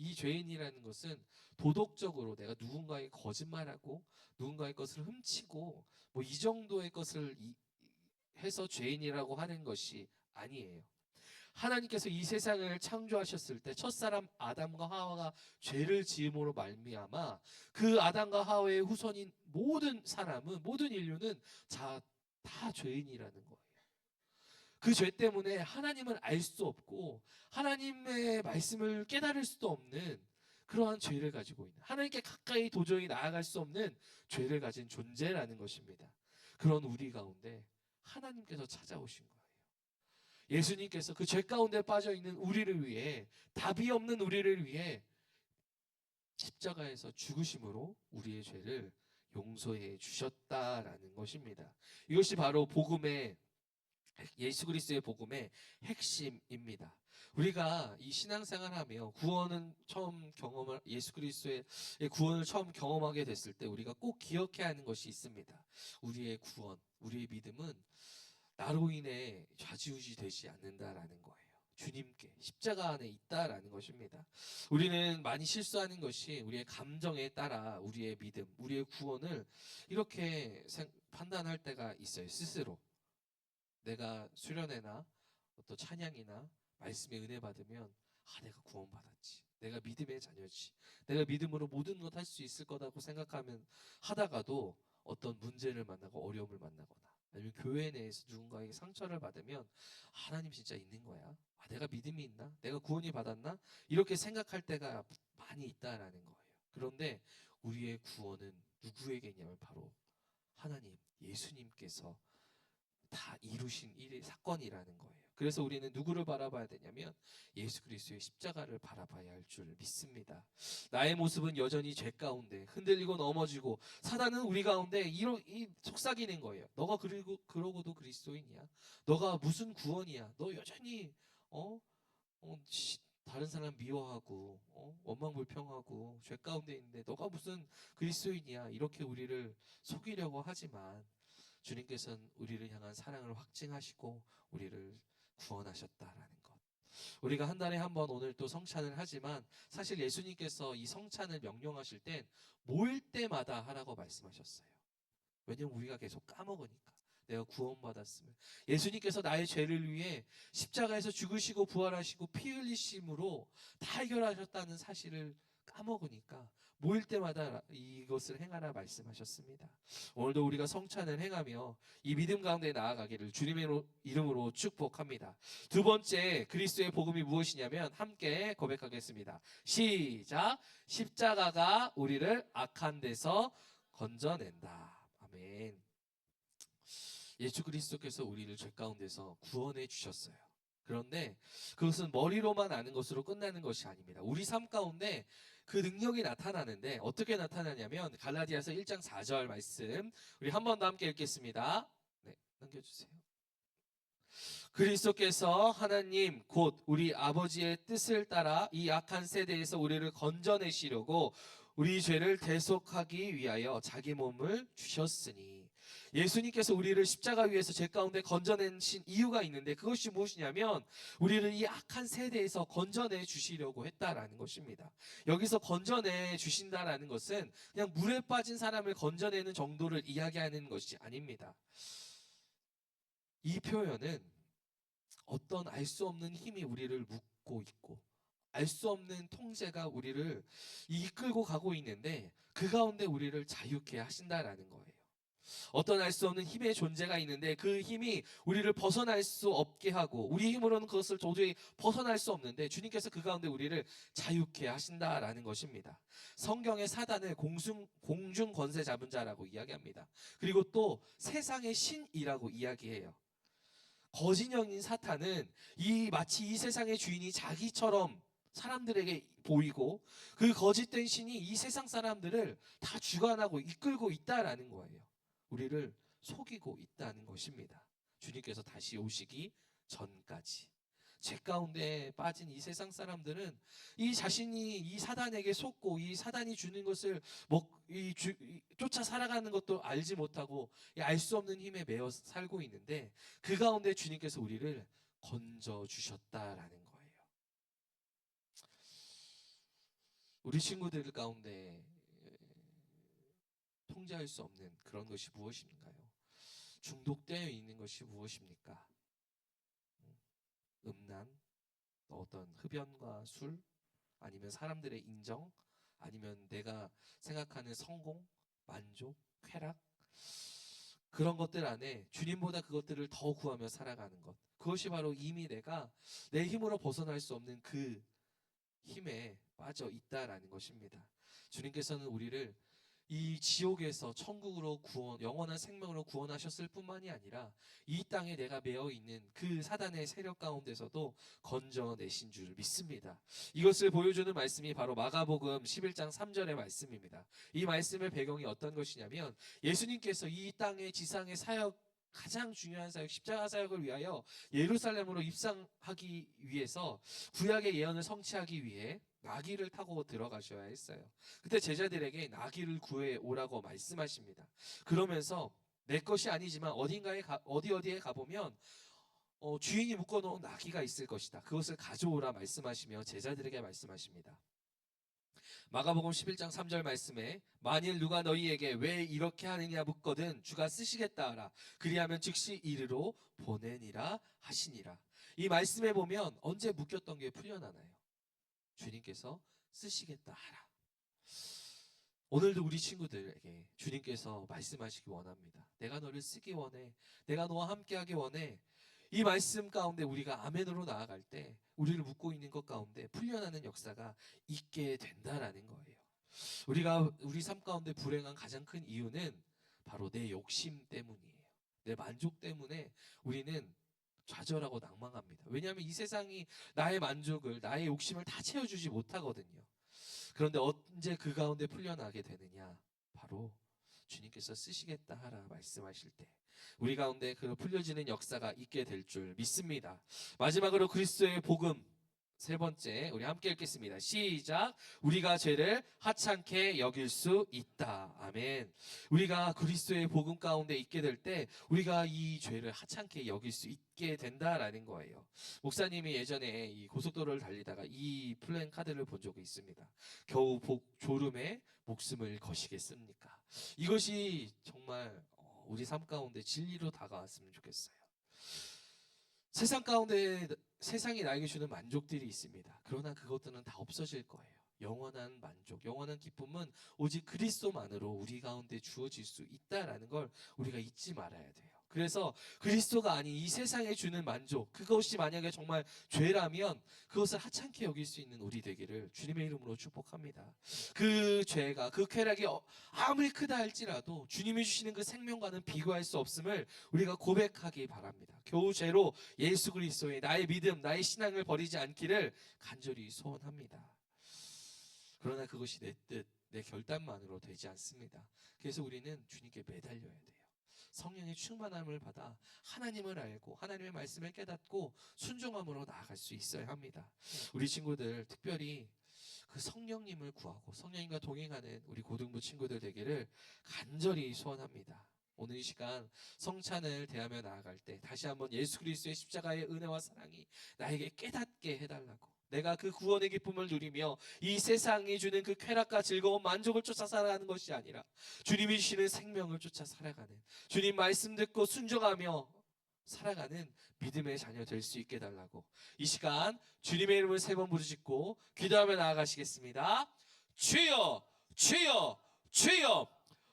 이 죄인이라는 것은 도덕적으로 내가 누군가의 거짓말하고 누군가의 것을 훔치고 뭐 이 정도의 것을 해서 죄인이라고 하는 것이 아니에요. 하나님께서 이 세상을 창조하셨을 때 첫사람 아담과 하와가 죄를 지음으로 말미암아 그 아담과 하와의 후손인 모든 사람은, 모든 인류는 다 죄인이라는 거예요. 그 죄 때문에 하나님을 알 수 없고 하나님의 말씀을 깨달을 수도 없는 그러한 죄를 가지고 있는, 하나님께 가까이 도저히 나아갈 수 없는 죄를 가진 존재라는 것입니다. 그런 우리 가운데 하나님께서 찾아오신 거예요. 예수님께서 그 죄 가운데 빠져 있는 우리를 위해, 답이 없는 우리를 위해 십자가에서 죽으심으로 우리의 죄를 용서해 주셨다라는 것입니다. 이것이 바로 예수 그리스도의 복음의 핵심입니다. 우리가 이 신앙생활하며 예수 그리스도의 구원을 처음 경험하게 됐을 때 우리가 꼭 기억해야 하는 것이 있습니다. 우리의 구원, 우리의 믿음은 나로 인해 좌지우지 되지 않는다라는 거예요. 주님께 십자가 안에 있다라는 것입니다. 우리는 많이 실수하는 것이 우리의 감정에 따라 우리의 믿음, 우리의 구원을 이렇게 판단할 때가 있어요. 스스로 내가 수련회나 어떤 찬양이나 말씀의 은혜 받으면 내가 구원받았지, 내가 믿음의 자녀지, 내가 믿음으로 모든 것 할 수 있을 거라고 생각하면 하다가도 어떤 문제를 만나고 어려움을 만나거나 아니면 교회 내에서 누군가에게 상처를 받으면 하나님 진짜 있는 거야? 내가 믿음이 있나? 내가 구원이 받았나? 이렇게 생각할 때가 많이 있다라는 거예요. 그런데 우리의 구원은 누구에게냐면 바로 하나님, 예수님께서 다 이루신 사건이라는 거예요. 그래서 우리는 누구를 바라봐야 되냐면 예수 그리스도의 십자가를 바라봐야 할 줄 믿습니다. 나의 모습은 여전히 죄 가운데 흔들리고 넘어지고 사단은 우리 가운데 속삭이는 거예요. 너가 그러고도 그리스도인이야? 너가 무슨 구원이야? 너 여전히 다른 사람 미워하고 원망불평하고 죄 가운데 있는데 너가 무슨 그리스도인이야? 이렇게 우리를 속이려고 하지만 주님께서는 우리를 향한 사랑을 확증하시고 우리를 구원하셨다라는 것. 우리가 한 달에 한 번 오늘 또 성찬을 하지만 사실 예수님께서 이 성찬을 명령하실 땐 모일 때마다 하라고 말씀하셨어요. 왜냐면 우리가 계속 까먹으니까. 내가 구원받았으면 예수님께서 나의 죄를 위해 십자가에서 죽으시고 부활하시고 피 흘리심으로 다 해결하셨다는 사실을 까먹으니까 모일 때마다 이것을 행하라 말씀하셨습니다. 오늘도 우리가 성찬을 행하며 이 믿음 가운데 나아가기를 주님의 이름으로 축복합니다. 두 번째 그리스도의 복음이 무엇이냐면 함께 고백하겠습니다. 시작. 십자가가 우리를 악한 데서 건져낸다. 아멘. 예수 그리스도께서 우리를 죄 가운데서 구원해 주셨어요. 그런데 그것은 머리로만 아는 것으로 끝나는 것이 아닙니다. 우리 삶 가운데 그 능력이 나타나는데 어떻게 나타나냐면 갈라디아서 1장 4절 말씀 우리 한 번 더 함께 읽겠습니다. 네, 넘겨주세요. 그리스도께서 하나님 곧 우리 아버지의 뜻을 따라 이 악한 세대에서 우리를 건져내시려고 우리 죄를 대속하기 위하여 자기 몸을 주셨으니, 예수님께서 우리를 십자가 위에서 죄 가운데 건져내신 이유가 있는데, 그것이 무엇이냐면 우리를 이 악한 세대에서 건져내 주시려고 했다라는 것입니다. 여기서 건져내 주신다라는 것은 그냥 물에 빠진 사람을 건져내는 정도를 이야기하는 것이 아닙니다. 이 표현은 어떤 알 수 없는 힘이 우리를 묶고 있고 알 수 없는 통제가 우리를 이끌고 가고 있는데, 그 가운데 우리를 자유케 하신다라는 거예요. 어떤 알 수 없는 힘의 존재가 있는데 그 힘이 우리를 벗어날 수 없게 하고, 우리 힘으로는 그것을 도저히 벗어날 수 없는데 주님께서 그 가운데 우리를 자유케 하신다라는 것입니다. 성경의 사단을 공중 권세 잡은 자라고 이야기합니다. 그리고 또 세상의 신이라고 이야기해요. 거짓 영인 사탄은 마치 이 세상의 주인이 자기처럼 사람들에게 보이고, 그 거짓된 신이 이 세상 사람들을 다 주관하고 이끌고 있다라는 거예요. 우리를 속이고 있다는 것입니다. 주님께서 다시 오시기 전까지 죄 가운데 빠진 이 세상 사람들은 이 자신이 이 사단에게 속고 이 사단이 주는 것을 쫓아 살아가는 것도 알지 못하고 알 수 없는 힘에 매여 살고 있는데, 그 가운데 주님께서 우리를 건져 주셨다라는 거예요. 우리 친구들 가운데 통제할 수 없는 그런 것이 무엇인가요? 중독되어 있는 것이 무엇입니까? 음란, 어떤 흡연과 술, 아니면 사람들의 인정, 아니면 내가 생각하는 성공, 만족, 쾌락, 그런 것들 안에 주님보다 그것들을 더 구하며 살아가는 것, 그것이 바로 이미 내가 내 힘으로 벗어날 수 없는 그 힘에 빠져 있다라는 것입니다. 주님께서는 우리를 이 지옥에서 천국으로 영원한 생명으로 구원하셨을 뿐만이 아니라 이 땅에 내가 매어 있는 그 사단의 세력 가운데서도 건져내신 줄 믿습니다. 이것을 보여주는 말씀이 바로 마가복음 11장 3절의 말씀입니다. 이 말씀의 배경이 어떤 것이냐면, 예수님께서 이 땅의 지상의 사역, 가장 중요한 사역, 십자가 사역을 위하여 예루살렘으로 입성하기 위해서 구약의 예언을 성취하기 위해 나귀를 타고 들어가셔야 했어요. 그때 제자들에게 나귀를 구해 오라고 말씀하십니다. 그러면서 내 것이 아니지만 어디에 가보면 주인이 묶어놓은 나귀가 있을 것이다. 그것을 가져오라 말씀하시며 제자들에게 말씀하십니다. 마가복음 11장 3절 말씀에 만일 누가 너희에게 왜 이렇게 하느냐 묻거든 주가 쓰시겠다 하라. 그리하면 즉시 이르러 보내니라 하시니라. 이 말씀에 보면 언제 묶였던 게 풀려나나요? 주님께서 쓰시겠다 하라. 오늘도 우리 친구들에게 주님께서 말씀하시기 원합니다. 내가 너를 쓰기 원해. 내가 너와 함께하기 원해. 이 말씀 가운데 우리가 아멘으로 나아갈 때 우리를 묶고 있는 것 가운데 풀려나는 역사가 있게 된다라는 거예요. 우리가 우리 삶 가운데 불행한 가장 큰 이유는 바로 내 욕심 때문이에요. 내 만족 때문에 우리는 좌절하고 낭망합니다. 왜냐하면 이 세상이 나의 만족을, 나의 욕심을 다 채워주지 못하거든요. 그런데 언제 그 가운데 풀려나게 되느냐? 바로 주님께서 쓰시겠다 하라 말씀하실 때 우리 가운데 그 풀려지는 역사가 있게 될 줄 믿습니다. 마지막으로 그리스도의 복음, 세 번째 우리 함께 읽겠습니다. 시작. 우리가 죄를 하찮게 여길 수 있다. 아멘. 우리가 그리스도의 복음 가운데 있게 될 때 우리가 이 죄를 하찮게 여길 수 있게 된다라는 거예요. 목사님이 예전에 이 고속도로를 달리다가 이 플랜카드를 본 적이 있습니다. 겨우 졸음에 목숨을 거시겠습니까? 이것이 정말 우리 삶 가운데 진리로 다가왔으면 좋겠어요. 세상 가운데 세상이 나에게 주는 만족들이 있습니다. 그러나 그것들은 다 없어질 거예요. 영원한 만족, 영원한 기쁨은 오직 그리스도만으로 우리 가운데 주어질 수 있다라는 걸 우리가 잊지 말아야 돼요. 그래서 그리스도가 아닌 이 세상에 주는 만족, 그것이 만약에 정말 죄라면 그것을 하찮게 여길 수 있는 우리 되기를 주님의 이름으로 축복합니다. 그 죄가, 그 쾌락이 아무리 크다 할지라도 주님이 주시는 그 생명과는 비교할 수 없음을 우리가 고백하기 바랍니다. 겨우 죄로 예수 그리스도의 나의 믿음, 나의 신앙을 버리지 않기를 간절히 소원합니다. 그러나 그것이 내 뜻, 내 결단만으로 되지 않습니다. 그래서 우리는 주님께 매달려야 돼요. 성령의 충만함을 받아 하나님을 알고 하나님의 말씀을 깨닫고 순종함으로 나아갈 수 있어야 합니다. 우리 친구들 특별히 그 성령님을 구하고 성령님과 동행하는 우리 고등부 친구들 되기를 간절히 소원합니다. 오늘 이 시간 성찬을 대하며 나아갈 때 다시 한번 예수 그리스도의 십자가의 은혜와 사랑이 나에게 깨닫게 해달라고, 내가 그 구원의 기쁨을 누리며 이 세상이 주는 그 쾌락과 즐거운 만족을 쫓아 살아가는 것이 아니라 주님이 주시는 생명을 쫓아 살아가는, 주님 말씀 듣고 순종하며 살아가는 믿음의 자녀 될 수 있게 해달라고, 이 시간 주님의 이름을 3번 부르짖고 기도하며 나아가시겠습니다. 주여 주여 주여.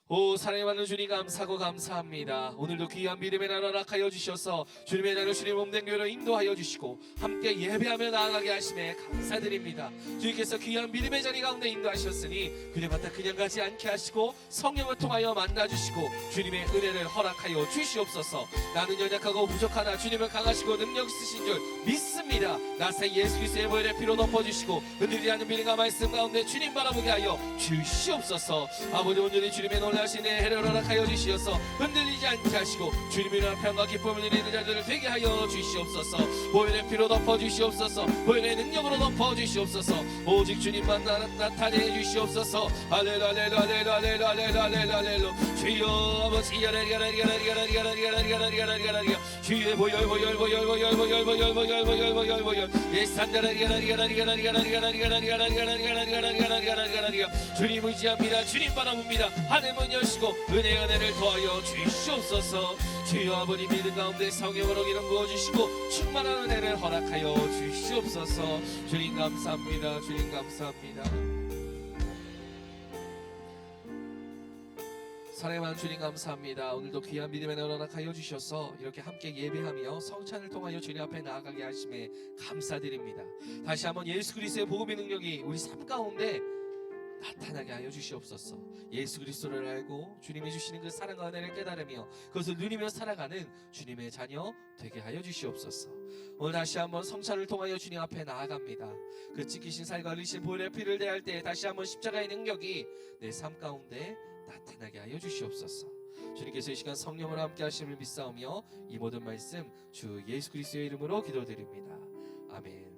오 사랑의 많은 주님 감사하고 감사합니다. 오늘도 귀한 믿음의 나라 허락하여 주셔서 주님의 자녀 주님 몸된 교회로 인도하여 주시고 함께 예배하며 나아가게 하심에 감사드립니다. 주님께서 귀한 믿음의 자리 가운데 인도하셨으니 그녀마다 그냥 가지 않게 하시고 성령을 통하여 만나주시고 주님의 은혜를 허락하여 주시옵소서. 나는 연약하고 부족하나 주님은 강하시고 능력 있으신 줄 믿습니다. 나사 예수 그리스도의 보혈의 피로 덮어주시고 흔들리지 않는 믿음과 말씀 가운데 주님 바라보게 하여 주시옵소서. 아버지 온전히 주님의 놀라신 해를 허락하여 주시어서 흔들리지 않게 하시고 주님의 평과 기쁨을 누리는 자들을 되게 하여 주시옵소서. 보혈의 피로 덮어주시옵소서. 보혈의 능력으로 덮어주시옵소서. 오직 주님만 나타내 주시옵소서. 할렐루야 할렐루야 할렐루야 할렐루야 할렐루야 할렐루야. 주여 아버지 야라리야라리야라리야라리야라리야라리야라리야라리야 주의 보혈 보혈 보혈 보혈 보혈 보혈 보혈 보혈 보혈 보혈 예산다라리야라리야라리야라리야라리야라리야라리야라리야라리야라리야 주님 의지합니다. 주님 바라봅니다. 하늘문 여시고 은혜를 더하여 주시옵소서. 주여 아버지 믿음 가운데 성령으로 기름 부어주시고 충만한 은혜를 허락하여 주시옵소서. 주님 감사합니다. 주님 감사합니다. 사랑의 많은 주님 감사합니다. 오늘도 귀한 믿음의 나라 허락하여 주셔서 이렇게 함께 예배하며 성찬을 통하여 주님 앞에 나아가게 하심에 감사드립니다. 다시 한번 예수 그리스도의 복음의 능력이 우리 삶 가운데 나타나게 하여 주시옵소서. 예수 그리스도를 알고 주님이 주시는 그 사랑과 은혜를 깨달으며 그것을 누리며 살아가는 주님의 자녀 되게 하여 주시옵소서. 오늘 다시 한번 성찬을 통하여 주님 앞에 나아갑니다. 그 찢기신 살과 흘리신 보혈의 피를 대할 때 다시 한번 십자가의 능력이 내 삶 가운데 나타나게 하여 주시옵소서. 주님께서 이 시간 성령으로 함께 하심을 믿사오며 이 모든 말씀 주 예수 그리스도의 이름으로 기도드립니다. 아멘.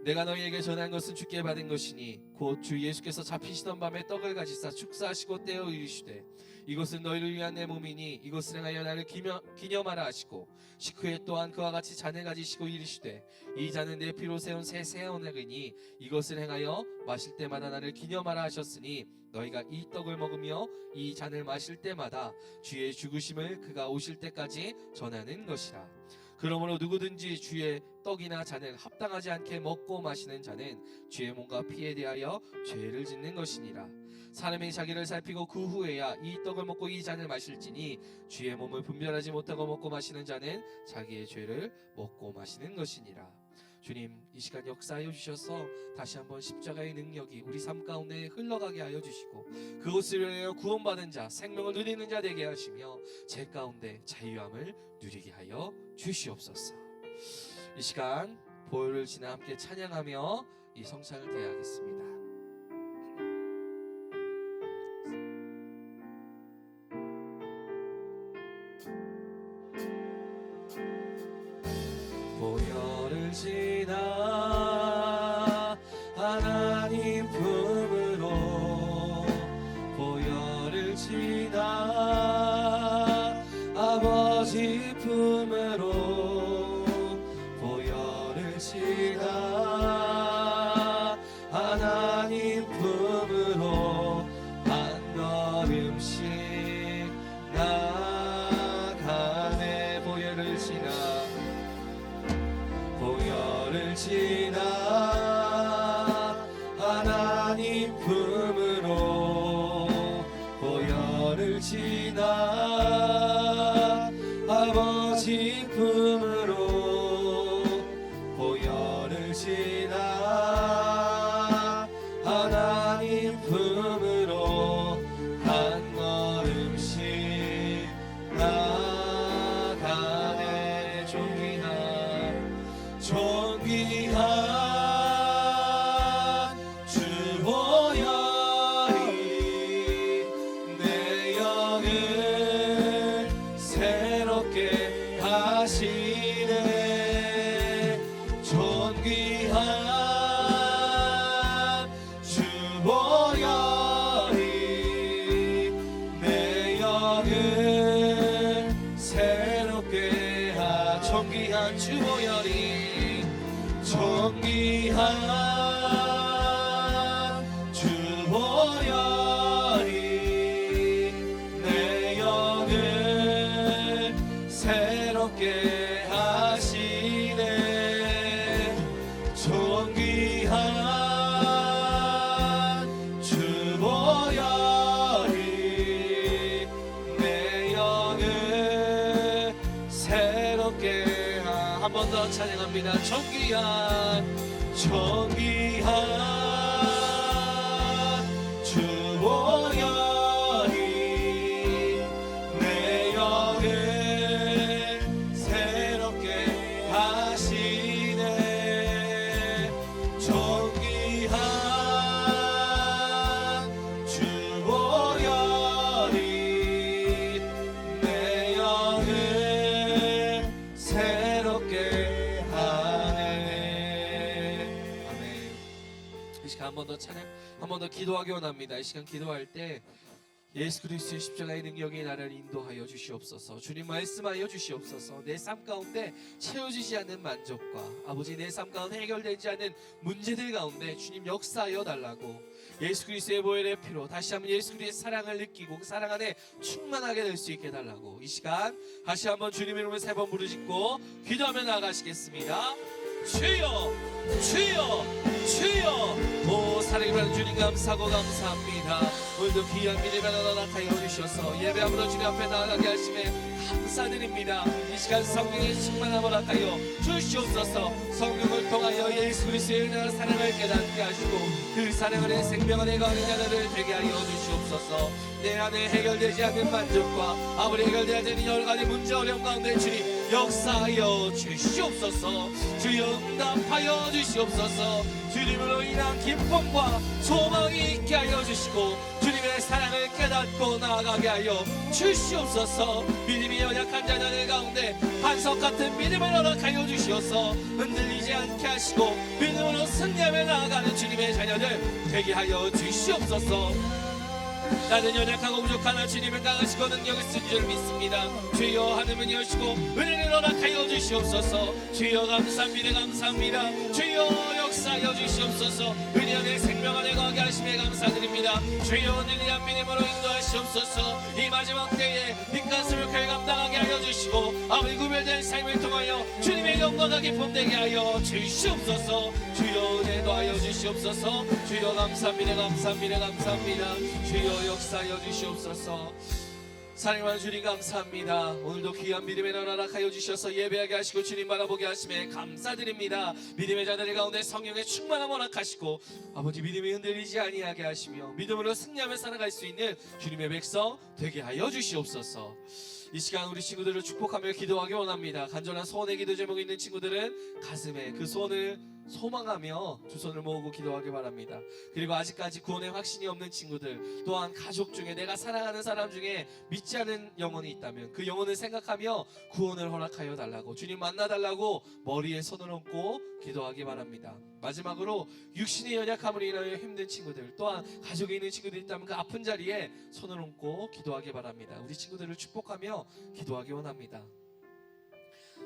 내가 너희에게 전한 것은 주께 받은 것이니 곧 주 예수께서 잡히시던 밤에 떡을 가지사 축사하시고 떼어 이르시되 이것은 너희를 위한 내 몸이니 이것을 행하여 나를 기념하라 하시고 식후에 또한 그와 같이 잔을 가지시고 이르시되 이 잔은 내 피로 세운 새 언약이니 이것을 행하여 마실 때마다 나를 기념하라 하셨으니 너희가 이 떡을 먹으며 이 잔을 마실 때마다 주의 죽으심을 그가 오실 때까지 전하는 것이라. 그러므로 누구든지 주의 떡이나 잔을 합당하지 않게 먹고 마시는 자는 주의 몸과 피에 대하여 죄를 짓는 것이니라. 사람이 자기를 살피고 그 후에야 이 떡을 먹고 이 잔을 마실지니 주의 몸을 분별하지 못하고 먹고 마시는 자는 자기의 죄를 먹고 마시는 것이니라. 주님 이 시간 역사하여 주셔서 다시 한번 십자가의 능력이 우리 삶 가운데 흘러가게 하여 주시고 그것을 위하여 구원받은 자 생명을 누리는 자 되게 하시며 제 가운데 자유함을 누리게 하여 주시옵소서. 이 시간 보혈을 지나 함께 찬양하며 이 성찬을 대하겠습니다. 보혈을 지나 하나님 품으로 보혈을 지나 아버지 품으로 보혈을 지나 하나님 품으로 한 걸음씩 나가네. 보혈을 지나 보혈을 지나 하나님 품으로 보혈을 지나 아버지 품으로 보혈을 지나 하나님 품으로 한 걸음씩 나가네. 존귀한 주 보혈이 내 영을 영을 새롭게 하 존귀한 주보혈이 존귀한 주보혈이 내 영을 새롭게 하시네 존귀한 주보혈이 내 영을 새롭게 한 번 더 찬양합니다. 존귀한 주보혈이 내 영을 새롭게 하시네 존귀한 주보혈이 내 영을 새롭게 하네. 아멘. 이 시간 한 번 더 찬양, 한 번 더 기도하기 원합니다. 이 시간 기도할 때 예수 그리스도의 십자가의 능력이 나를 인도하여 주시옵소서. 주님 말씀하여 주시옵소서. 내 삶 가운데 채워지지 않는 만족과 아버지 내 삶 가운데 해결되지 않는 문제들 가운데 주님 역사하여 달라고 예수 그리스도의 보혈의 피로 다시 한번 예수 그리스도의 사랑을 느끼고 그 사랑 안에 충만하게 될 수 있게 해달라고 이 시간 다시 한번 주님의 이름을 3번 부르짖고 기도하며 나아가시겠습니다. 주여 주여 주여 오 사랑이 받는 주님 감사하고 감사합니다. 오늘도 귀한 믿음의 나라 나타여 주셔서 예배함으로 주님 앞에 나아가게 하심에 감사드립니다. 이 시간 성령의 충만함을 나타여 주시옵소서. 성령을 통하여 예수 그리스도의 은혜와 사랑을 깨닫게 하시고 그 사랑 안에 생명 안에 거하는 자들을 되게 하여 주시옵소서. 내 안에 해결되지 않는 만족과 아무리 해결되지 않는 여러 가지 문제 어려움 가운데 주님 역사하여 주시옵소서. 주여 응답하여 주시옵소서. 주님으로 인한 기쁨과 소망이 있게 하여 주시고 주님의 사랑을 깨닫고 나아가게 하여 주시옵소서. 믿음이 연약한 자들 가운데 반석 같은 믿음을 허락하여 주시옵소서. 흔들리지 않게 하시고 믿음으로 승리하며 나아가는 주님의 자녀들 되게 하여 주시옵소서. 나는 연약하고 부족하나 주님은 강하시고 능력을 쓰는 줄 믿습니다. 주여 하늘은 여시고 은혜를 허락하여 주시옵소서. 주여 감사합니다. 감사합니다. 주여 역사하여 주시옵소서. 은혜 안에 생명 안에 거하게 하심에 감사드립니다. 주여 오늘이한 믿음으로 인도하시옵소서. 이 마지막 때에 빈가슴을 감당하게 하여 주시고 아버지 구별된 삶을 통하여 주님의 영광과 기쁨 되게 하여 주시옵소서. 주여 은혜 더하여 주시옵소서. 주여 감사합니다. 감사합니다. 감사합니다. 주여 역사하여 주시옵소서. 사랑하는 주님 감사합니다. 오늘도 귀한 믿음의 나라 허락하여 주셔서 예배하게 하시고 주님 바라보게 하심에 감사드립니다. 믿음의 자들 가운데 성령의 충만함 허락하시고 아버지 믿음이 흔들리지 아니하게 하시며 믿음으로 승리하며 살아갈 수 있는 주님의 백성 되게 하여 주시옵소서. 이 시간 우리 친구들을 축복하며 기도하기 원합니다. 간절한 소원의 기도 제목이 있는 친구들은 가슴에 그 소원을 소망하며 두 손을 모으고 기도하기 바랍니다. 그리고 아직까지 구원의 확신이 없는 친구들 또한 가족 중에 내가 사랑하는 사람 중에 믿지 않은 영혼이 있다면 그 영혼을 생각하며 구원을 허락하여 달라고 주님 만나달라고 머리에 손을 얹고 기도하기 바랍니다. 마지막으로 육신의 연약함으로 인하여 힘든 친구들 또한 가족에 있는 친구들이 있다면 그 아픈 자리에 손을 얹고 기도하기 바랍니다. 우리 친구들을 축복하며 기도하기 원합니다.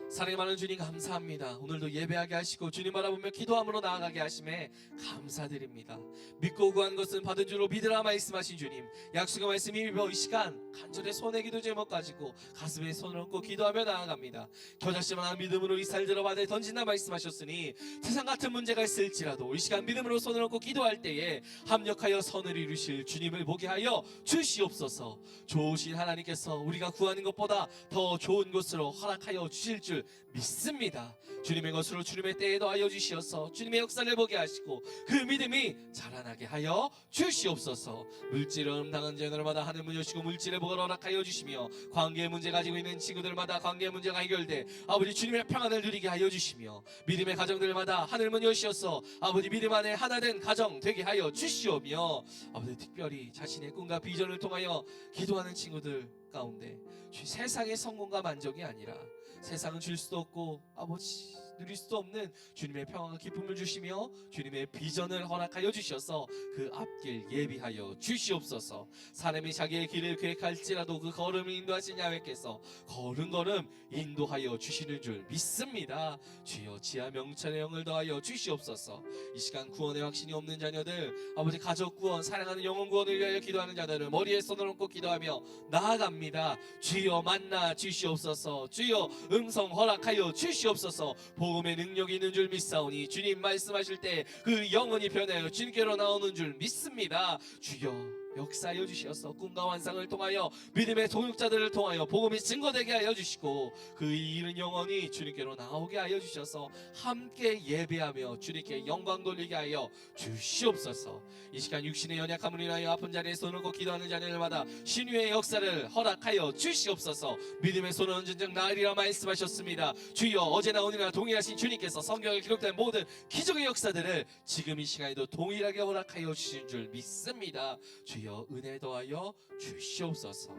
사랑이 많은 주님 감사합니다. 오늘도 예배하게 하시고 주님 바라보며 기도함으로 나아가게 하심에 감사드립니다. 믿고 구한 것은 받은 줄로 믿으라 말씀하신 주님 약속의 말씀이 입어 이 시간 간절히 손의 기도 제목 가지고 가슴에 손을 얹고 기도하며 나아갑니다. 겨자씨만한 믿음으로 이 쌀들어 바다에 던진다 말씀하셨으니 세상 같은 문제가 있을지라도 이 시간 믿음으로 손을 얹고 기도할 때에 합력하여 선을 이루실 주님을 보게 하여 주시옵소서. 좋으신 하나님께서 우리가 구하는 것보다 더 좋은 것으로 허락하여 주실 줄 믿습니다. 주님의 것으로 주님의 때에 더하여 주시어서 주님의 역사를 보게 하시고 그 믿음이 자라나게 하여 주시옵소서. 물질을 당한 자들마다 하늘 문 여시고 물질의 복을 허락하여 주시며 관계의 문제 가지고 있는 친구들마다 관계의 문제가 해결돼 아버지 주님의 평안을 누리게 하여 주시며 믿음의 가정들마다 하늘 문 여시어서 아버지 믿음 안에 하나된 가정 되게 하여 주시오며 아버지 특별히 자신의 꿈과 비전을 통하여 기도하는 친구들 가운데 세상의 성공과 만족이 아니라 세상은 줄 수도 없고 아버지 누릴 수 없는 주님의 평화와 기쁨을 주시며 주님의 비전을 허락하여 주셔서 그 앞길 예비하여 주시옵소서. 사람이 자기의 길을 계획할지라도 그 걸음을 인도하신 야훼께서 걸음걸음 인도하여 주시는 줄 믿습니다. 주여 지하 명철의 영을 더하여 주시옵소서. 이 시간 구원의 확신이 없는 자녀들, 아버지 가족 구원, 사랑하는 영혼 구원을 위하여 기도하는 자들을 머리에 손을 얹고 기도하며 나아갑니다. 주여 만나 주시옵소서. 주여 음성 허락하여 주시옵소서. 복음의 능력이 있는 줄 믿사오니 주님 말씀하실 때 그 영혼이 변하여 주님께로 나오는 줄 믿습니다. 주여 역사하여 주시어서 꿈과 환상을 통하여 믿음의 동역자들을 통하여 복음이 증거되게 하여 주시고 그 잃은 영혼이 주님께로 나오게 하여 주셔서 함께 예배하며 주님께 영광 돌리게 하여 주시옵소서. 이 시간 육신의 연약함을 인하여 아픈 자리에 손을 얹고 기도하는 자녀들마다 신유의 역사를 허락하여 주시옵소서. 믿음의 손을 얹은 적 나으리라 말씀하셨습니다. 주여 어제나 오늘이나 동일하신 주님께서 성경에 기록된 모든 기적의 역사들을 지금 이 시간에도 동일하게 허락하여 주신 줄 믿습니다. 주여 은혜 더하여 주시옵소서.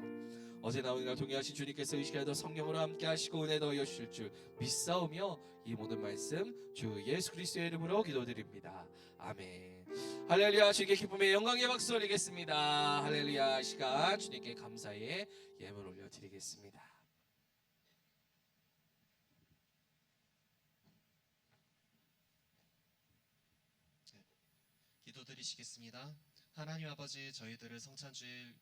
어제나 오늘이나 동일하신 주님께서 이 시간에도 성령으로 함께 하시고 은혜 더하여 주실 줄 믿사오며 이 모든 말씀 주 예수 그리스도의 이름으로 기도드립니다. 아멘. 할렐루야. 주님께 기쁨의 영광의 박수 올리겠습니다. 할렐루야. 시간 주님께 감사의 예물 올려드리겠습니다. 기도드리시겠습니다. 하나님 아버지, 저희들을 성찬주일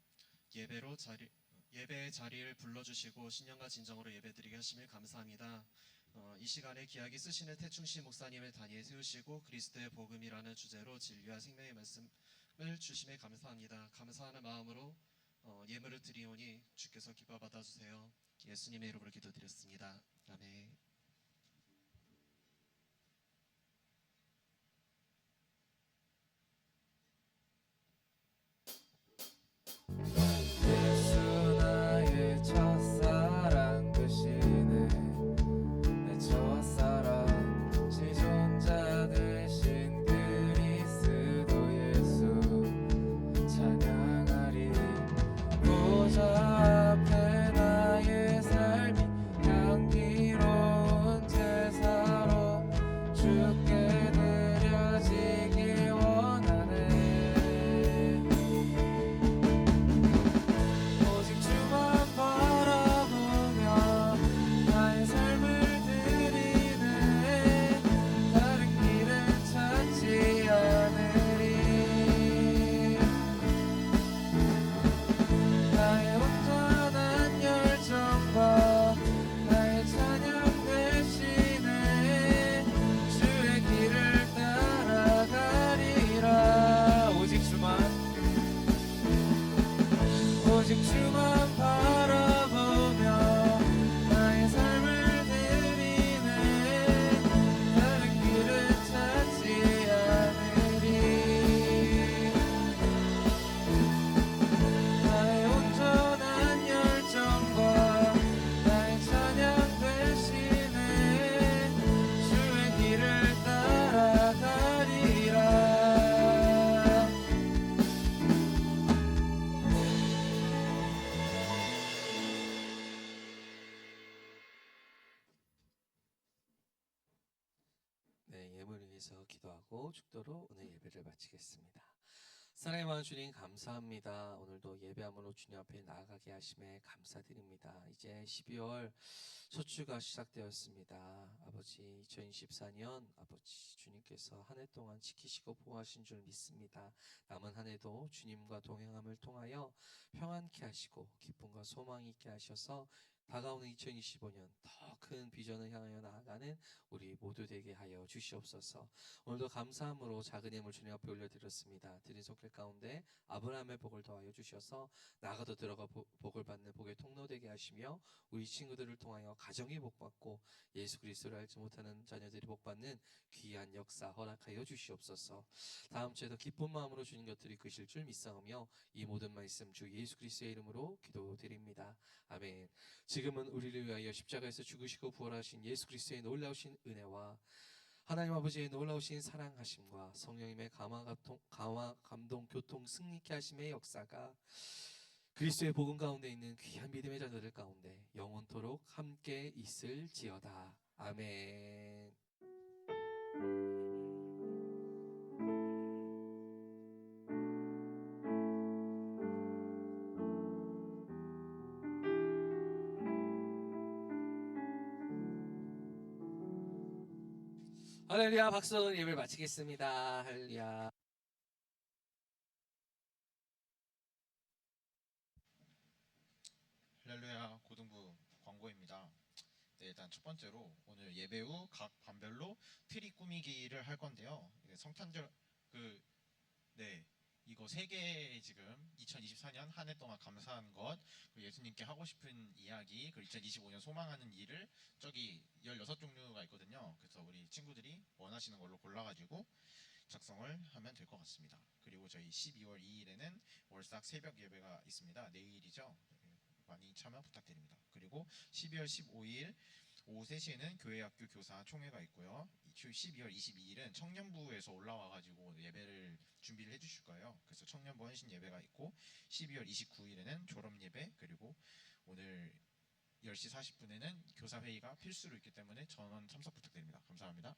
예배의 자리를 불러주시고 신령과 진정으로 예배드리게 하심을 감사합니다. 이 시간에 귀하게 쓰시는 태충시 목사님을 단위에 세우시고 그리스도의 복음이라는 주제로 진리와 생명의 말씀을 주심에 감사합니다. 감사하는 마음으로 예물을 드리오니 주께서 기뻐 받아주세요. 예수님의 이름으로 기도드렸습니다. 아멘. 예수 나의 첫사랑 되시네. 내 첫사랑 지존자 되신 그리스도 예수 찬양하리. 보좌 앞에 나의 삶이 향기로운 제사로 주께 드려지길 원하네. 오직 주만 바라보며 나의 삶을 드리네. 다른 길은 찾지 않으리. 나의 온전한 열정과 나의 찬양 대신에 주의 길을 따라가리라. 오직 주만 바라보며 나의 삶을 드리네. 다른 길은 찾지 않으리. 나의 온전한 열정과 나의 찬양 대신에 주의 길을 따라가리라. 네, 예물을 위해서 기도하고 축도로 오늘 예배를 마치겠습니다. 사랑의 많은 주님 감사합니다. 오늘도 예배함으로 주님 앞에 나아가게 하심에 감사드립니다. 이제 12월 첫 주가 시작되었습니다. 아버지 2024년 아버지 주님께서 한 해 동안 지키시고 보호하신 줄 믿습니다. 남은 한 해도 주님과 동행함을 통하여 평안케 하시고 기쁨과 소망이 있게 하셔서 다가오는 2025년 더 큰 비전을 향하여 나아가는 우리 모두 되게 하여 주시옵소서. 오늘도 감사함으로 작은 예물 주님 앞에 올려드렸습니다. 드린 손길 가운데 아브라함의 복을 더하여 주셔서 나가도 들어가 복을 받는 복의 통로 되게 하시며 우리 친구들을 통하여 가정이 복받고 예수 그리스도를 알지 못하는 자녀들이 복받는 귀한 역사 허락하여 주시옵소서. 다음 주에도 기쁜 마음으로 주님 곁을 이끄실 줄 믿사오며 이 모든 말씀 주 예수 그리스도의 이름으로 기도드립니다. 아멘. 지금은 우리를 위하여 십자가에서 죽으시고 부활하신 예수 그리스도의 놀라우신 은혜와 하나님 아버지의 놀라우신 사랑하심과 성령님의 감화 감동 교통 승리케 하심의 역사가 그리스도의 복음 가운데 있는 귀한 믿음의 자녀들 가운데 영원토록 함께 있을지어다. 아멘. 할렐루야, 박수. 예배를 마치겠습니다. 할렐루야. 할렐루야 고등부 광고입니다. 네, 일단 첫 번째로 오늘 예배 후 각 반별로 트리 꾸미기를 할 건데요. 성탄절 이거 세 개 지금 2024년 한 해 동안 감사한 것, 그리고 예수님께 하고 싶은 이야기, 그리고 2025년 소망하는 일을 저기 16종류가 있거든요. 그래서 우리 친구들이 원하시는 걸로 골라가지고 작성을 하면 될 것 같습니다. 그리고 저희 12월 2일에는 월삭 새벽 예배가 있습니다. 내일이죠. 많이 참여 부탁드립니다. 그리고 12월 15일 오후 3시에는 교회학교 교사 총회가 있고요. 12월 22일은 청년부에서 올라와가지고 예배를 준비를 해주실 거예요. 그래서 청년부 헌신 예배가 있고 12월 29일에는 졸업 예배, 그리고 오늘 10시 40분에는 교사 회의가 필수로 있기 때문에 전원 참석 부탁드립니다. 감사합니다.